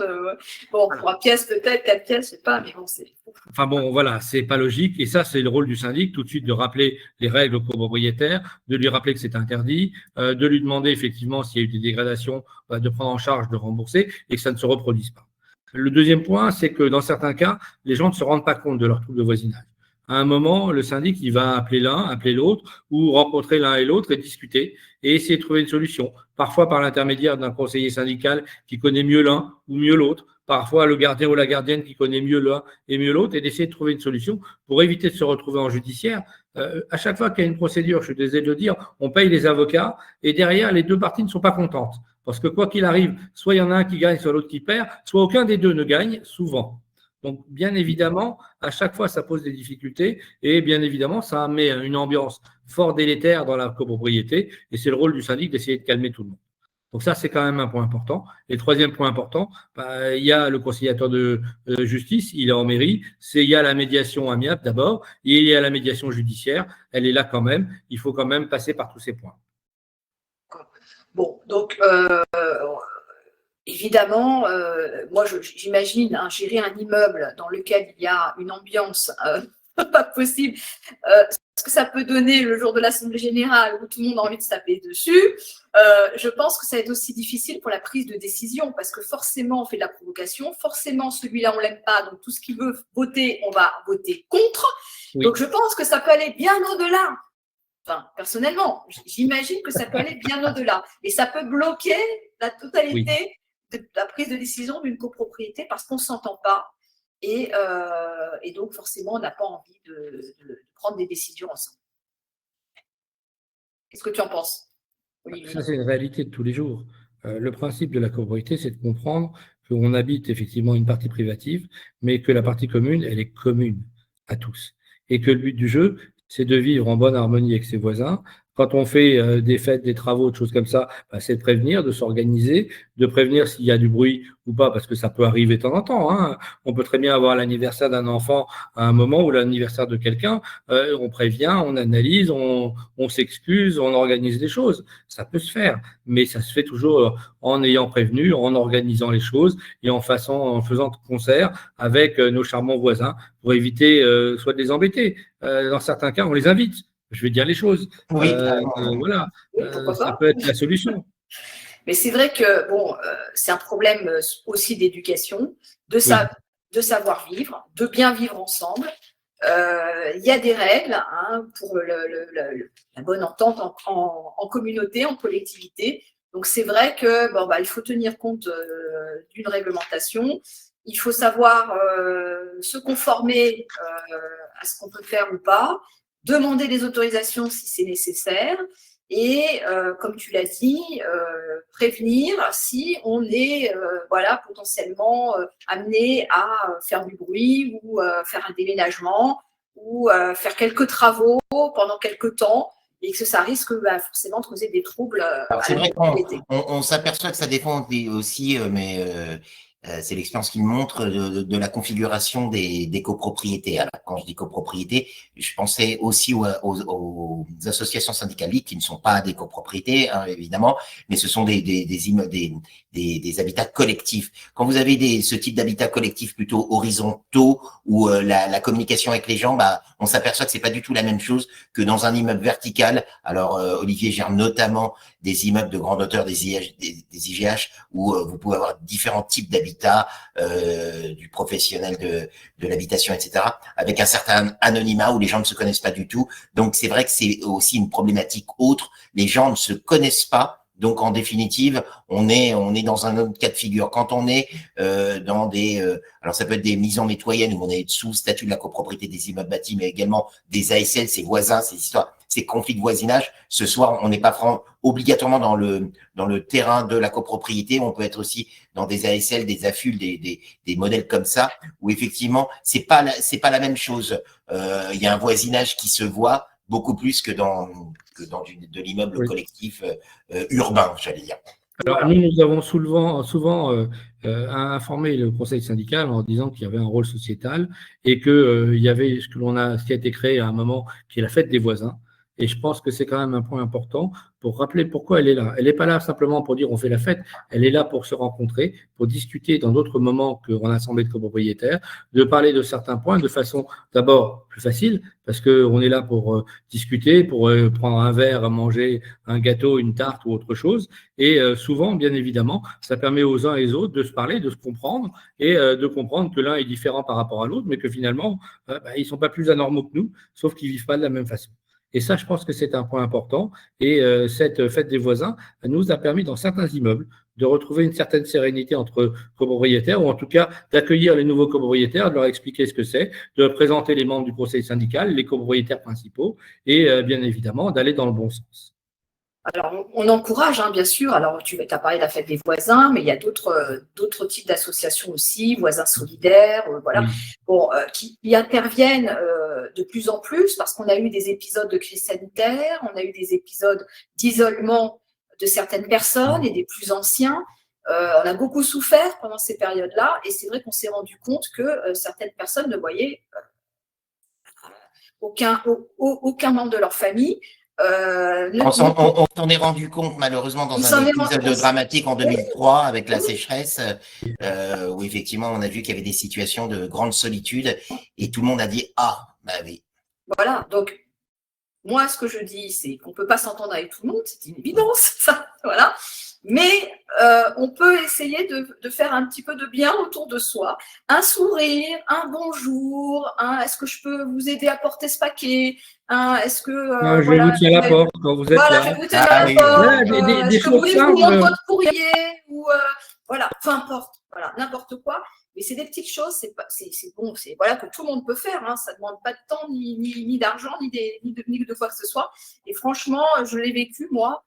Bon, 3 pièces peut-être, 4 pièces, je ne sais pas, mais bon, c'est… Enfin bon, voilà, c'est pas logique. Et ça, c'est le rôle du syndic, tout de suite de rappeler les règles au copropriétaire, de lui rappeler que c'est interdit, de lui demander effectivement s'il y a eu des dégradations, de prendre en charge, de rembourser et que ça ne se reproduise pas. Le deuxième point, c'est que dans certains cas, les gens ne se rendent pas compte de leur trouble de voisinage. À un moment, le syndic, il va appeler l'un, appeler l'autre, ou rencontrer l'un et l'autre et discuter et essayer de trouver une solution. Parfois par l'intermédiaire d'un conseiller syndical qui connaît mieux l'un ou mieux l'autre. Parfois le gardien ou la gardienne qui connaît mieux l'un et mieux l'autre et d'essayer de trouver une solution pour éviter de se retrouver en judiciaire. À chaque fois qu'il y a une procédure, je suis désolé de le dire, on paye les avocats et derrière, les deux parties ne sont pas contentes. Parce que quoi qu'il arrive, soit il y en a un qui gagne, soit l'autre qui perd, soit aucun des deux ne gagne, souvent. Donc, bien évidemment, à chaque fois, ça pose des difficultés et bien évidemment, ça met une ambiance fort délétère dans la copropriété et c'est le rôle du syndic d'essayer de calmer tout le monde. Donc ça, c'est quand même un point important. Et le troisième point important, il y a le conciliateur de justice, il est en mairie, il y a la médiation amiable d'abord et il y a la médiation judiciaire, elle est là quand même, il faut quand même passer par tous ces points. Bon, donc… évidemment, moi j'imagine gérer un immeuble dans lequel il y a une ambiance pas possible. ce que ça peut donner le jour de l'Assemblée générale où tout le monde a envie de se taper dessus, je pense que ça va être aussi difficile pour la prise de décision parce que forcément, on fait de la provocation. Forcément, celui-là, on l'aime pas. Donc, tout ce qu'il veut voter, on va voter contre. Oui. Donc, je pense que ça peut aller bien au-delà. Enfin, personnellement, j'imagine que ça peut aller bien au-delà. Et ça peut bloquer la totalité de la prise de décision d'une copropriété parce qu'on ne s'entend pas. Et donc, forcément, on n'a pas envie de prendre des décisions ensemble. Qu'est-ce que tu en penses, Olivier? Ça, c'est une réalité de tous les jours. Le principe de la copropriété, c'est de comprendre qu'on habite effectivement une partie privative, mais que la partie commune, elle est commune à tous. Et que le but du jeu, c'est de vivre en bonne harmonie avec ses voisins. Quand on fait des fêtes, des travaux, des choses comme ça, c'est de prévenir, de s'organiser, de prévenir s'il y a du bruit ou pas, parce que ça peut arriver de temps en temps. Hein. On peut très bien avoir l'anniversaire d'un enfant à un moment ou l'anniversaire de quelqu'un. On prévient, on analyse, on s'excuse, on organise des choses. Ça peut se faire, mais ça se fait toujours en ayant prévenu, en organisant les choses et en faisant de concert avec nos charmants voisins pour éviter soit de les embêter. Dans certains cas, on les invite. Je vais dire les choses. Oui, voilà, ça peut être la solution. Mais c'est vrai que bon, c'est un problème aussi d'éducation, de savoir vivre, de bien vivre ensemble. Il y a des règles pour la bonne entente en communauté, en collectivité. Donc c'est vrai que il faut tenir compte d'une réglementation. Il faut savoir se conformer à ce qu'on peut faire ou pas. Demander des autorisations si c'est nécessaire et, comme tu l'as dit, prévenir si on est potentiellement amené à faire du bruit ou faire un déménagement ou faire quelques travaux pendant quelques temps et que ça risque forcément de causer des troubles. C'est vrai qu'on s'aperçoit que ça dépend aussi, mais c'est l'expérience qui me montre de la configuration des copropriétés. Alors, quand je dis copropriété, je pensais aussi aux associations syndicales qui ne sont pas des copropriétés, évidemment, mais ce sont des habitats collectifs. Quand vous avez ce type d'habitat collectif plutôt horizontaux où la communication avec les gens, on s'aperçoit que c'est pas du tout la même chose que dans un immeuble vertical. Alors, Olivier gère notamment des immeubles de grande hauteur, des IGH, où vous pouvez avoir différents types d'habitats, du professionnel de l'habitation, etc., avec un certain anonymat où les gens ne se connaissent pas du tout. Donc, c'est vrai que c'est aussi une problématique autre. Les gens ne se connaissent pas. Donc, en définitive, on est dans un autre cas de figure. Quand on est dans alors ça peut être des maisons mitoyennes où on est sous statut de la copropriété des immeubles bâtis, mais également des ASL, ses voisins, ces histoires, ces conflits de voisinage. Ce soir, on n'est pas obligatoirement dans le terrain de la copropriété. On peut être aussi dans des ASL, des AFUL, des modèles comme ça, où effectivement, c'est pas la même chose. Il y a un voisinage qui se voit beaucoup plus que dans de l'immeuble collectif urbain, j'allais dire. Alors, nous avons souvent informé le conseil syndical en disant qu'il y avait un rôle sociétal et qu'il y avait ce qui a été créé à un moment, qui est la fête des voisins. Et je pense que c'est quand même un point important pour rappeler pourquoi elle est là. Elle n'est pas là simplement pour dire on fait la fête, elle est là pour se rencontrer, pour discuter dans d'autres moments qu'en assemblée de copropriétaires, de parler de certains points de façon d'abord plus facile, parce qu'on est là pour discuter, pour prendre un verre, manger un gâteau, une tarte ou autre chose. Et souvent, bien évidemment, ça permet aux uns et aux autres de se parler, de se comprendre et de comprendre que l'un est différent par rapport à l'autre, mais que finalement, ils ne sont pas plus anormaux que nous, sauf qu'ils ne vivent pas de la même façon. Et ça, je pense que c'est un point important. Et cette fête des voisins nous a permis, dans certains immeubles, de retrouver une certaine sérénité entre copropriétaires, ou en tout cas d'accueillir les nouveaux copropriétaires, de leur expliquer ce que c'est, de présenter les membres du conseil syndical, les copropriétaires principaux, et bien évidemment d'aller dans le bon sens. Alors, on encourage, bien sûr. Alors, tu as parlé de la fête des voisins, mais il y a d'autres types d'associations aussi, voisins solidaires, qui interviennent de plus en plus parce qu'on a eu des épisodes de crise sanitaire, on a eu des épisodes d'isolement de certaines personnes et des plus anciens. On a beaucoup souffert pendant ces périodes-là et c'est vrai qu'on s'est rendu compte que certaines personnes ne voyaient aucun membre de leur famille. On s'en est rendu compte malheureusement dans un épisode dramatique en 2003 avec la sécheresse où effectivement on a vu qu'il y avait des situations de grande solitude et tout le monde a dit oui. Voilà, donc Moi, ce que je dis, c'est qu'on ne peut pas s'entendre avec tout le monde, c'est une évidence, ça, voilà. Mais on peut essayer de faire un petit peu de bien autour de soi. Un sourire, un bonjour, est-ce que je peux vous aider à porter ce paquet, est-ce que Je vais vous tiens la porte quand vous êtes voilà, là. je vous tiens la porte. Voilà, des Est-ce que vous choses voulez que je vous montre simples. votre courrier ou voilà, peu importe, voilà, n'importe quoi. Mais c'est des petites choses, c'est bon, c'est voilà que tout le monde peut faire. Hein, ça ne demande pas de temps, ni d'argent, ni de quoi que ce soit. Et franchement, je l'ai vécu moi.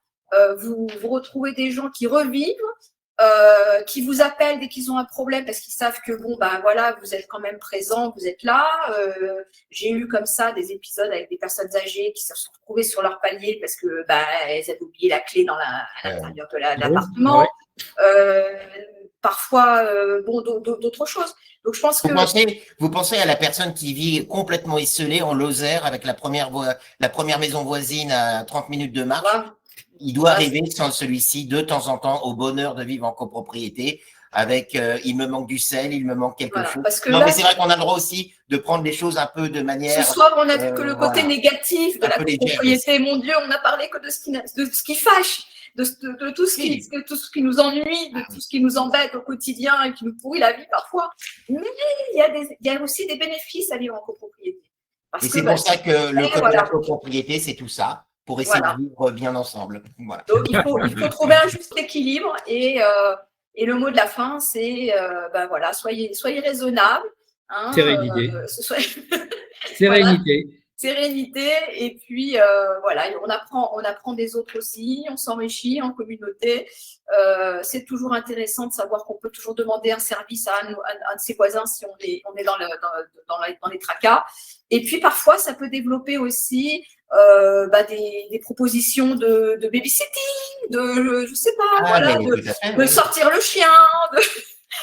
Vous retrouvez des gens qui revivent, qui vous appellent dès qu'ils ont un problème parce qu'ils savent que bon ben voilà, vous êtes quand même présent, vous êtes là. J'ai eu comme ça des épisodes avec des personnes âgées qui se sont retrouvées sur leur palier parce que elles avaient oublié la clé à l'intérieur de l'appartement. Ouais. Parfois bon d'autres choses. Donc je pense que vous pensez à la personne qui vit complètement isolée en Lozère avec la première maison voisine à 30 minutes de marche. voilà. Il doit arriver sans celui-ci de temps en temps au bonheur de vivre en copropriété avec il me manque du sel, il me manque quelque chose. Parce que non, mais c'est vrai qu'on a le droit aussi de prendre les choses un peu de manière. Ce soir, on n'a vu que le côté négatif de la copropriété. Mon Dieu, on n'a parlé que de ce qui fâche, de tout ce qui nous ennuie, de tout ce qui nous embête au quotidien et qui nous pourrit la vie parfois. Mais il y a aussi des bénéfices à vivre en copropriété. Et c'est pour ça que le code de la copropriété, c'est tout ça, pour essayer de vivre bien ensemble. Voilà. Donc, il faut trouver un juste équilibre et le mot de la fin, c'est voilà, soyez raisonnables. Hein, sérénité. Sérénité. Voilà. Sérénité, et puis voilà, on apprend des autres aussi, on s'enrichit en communauté. C'est toujours intéressant de savoir qu'on peut toujours demander un service à un de ses voisins si on est dans les tracas. Et puis parfois, ça peut développer aussi des propositions de babysitting, je sais pas, de sortir le chien,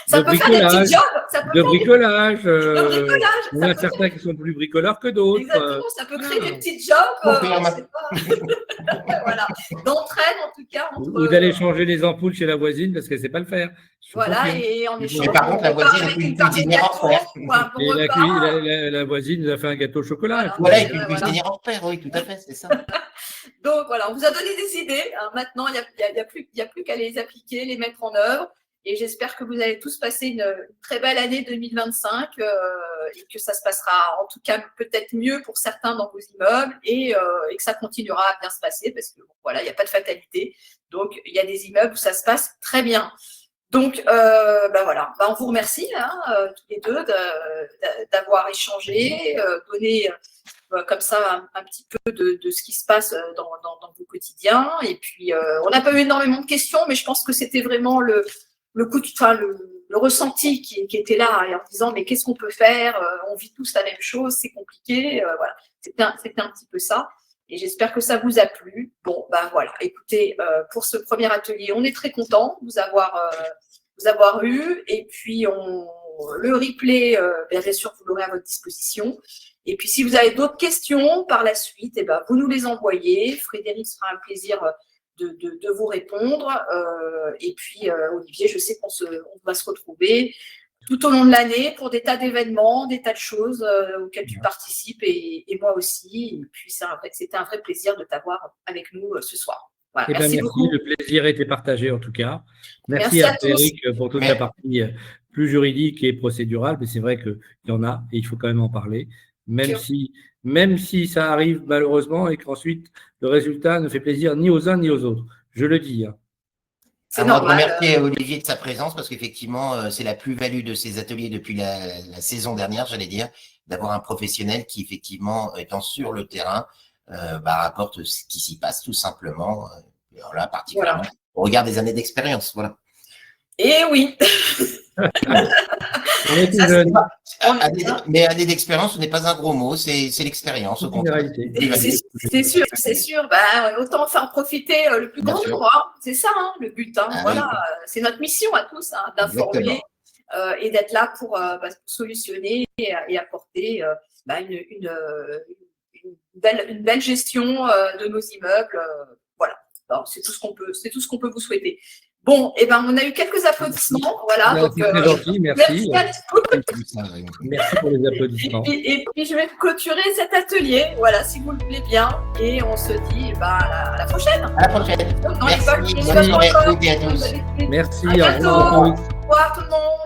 ça peut faire des petits jobs. De bricolage. Il y en a certains qui sont plus bricoleurs que d'autres. Exactement, ça peut créer des petits jobs. Voilà. D'entraide, en tout cas. Ou d'aller changer les ampoules chez la voisine parce qu'elle ne sait pas le faire. Voilà, et en échange. Mais par contre, la voisine a une cuisinière en fer. Et la voisine nous a fait un gâteau au chocolat. Voilà, et une cuisinière en fer, oui, tout à fait, c'est ça. Donc voilà, on vous a donné des idées. Maintenant, il n'y a plus qu'à les appliquer, les mettre en œuvre. Et j'espère que vous allez tous passer une très belle année 2025 et que ça se passera en tout cas peut-être mieux pour certains dans vos immeubles et que ça continuera à bien se passer parce que voilà, il n'y a pas de fatalité. Donc, il y a des immeubles où ça se passe très bien. Donc, voilà, on vous remercie tous les deux d'avoir échangé, donné comme ça un petit peu de ce qui se passe dans vos quotidiens. Et puis, on n'a pas eu énormément de questions, mais je pense que c'était vraiment le ressenti qui était là et en disant mais qu'est-ce qu'on peut faire, on vit tous la même chose, c'est compliqué, voilà, c'était un petit peu ça et j'espère que ça vous a plu. Bon voilà, écoutez, pour ce premier atelier on est très content de vous avoir eu et puis le replay bien sûr vous l'aurez à votre disposition et puis si vous avez d'autres questions par la suite vous nous les envoyez, Frédéric se fera un plaisir de vous répondre. Et puis, Olivier, je sais qu'on va se retrouver tout au long de l'année pour des tas d'événements, des tas de choses auxquelles tu participes et moi aussi. Et puis, c'était un vrai plaisir de t'avoir avec nous ce soir. Voilà, merci beaucoup. Le plaisir a été partagé en tout cas. Merci à Frédéric pour toute la partie plus juridique et procédurale, mais c'est vrai qu'il y en a et il faut quand même en parler. Même si ça arrive malheureusement et qu'ensuite le résultat ne fait plaisir ni aux uns ni aux autres. Je le dis. C'est normal. Je remercie Olivier de sa présence parce qu'effectivement, c'est la plus-value de ces ateliers depuis la saison dernière, j'allais dire, d'avoir un professionnel qui, effectivement, étant sur le terrain, rapporte ce qui s'y passe tout simplement. Voilà, particulièrement au regard des années d'expérience. Voilà. Et oui. Mais année d'expérience, ce n'est pas un gros mot, c'est l'expérience. C'est sûr. Autant faire profiter le plus grand nombre. C'est ça, le but. Voilà, c'est notre mission à tous, d'informer et d'être là pour solutionner et apporter une belle gestion de nos immeubles. Voilà. Alors, c'est tout ce qu'on peut vous souhaiter. Bon, eh ben, on a eu quelques applaudissements. Voilà. Merci, Donc, très gentil, merci. merci à tous. Merci pour les applaudissements. Et puis, je vais clôturer cet atelier, voilà, si vous le voulez bien. Et on se dit à la prochaine. À la prochaine. Dans Merci. l'école, Bonne journée à tous. Merci, À au bientôt. revoir à tous. Au revoir tout le monde.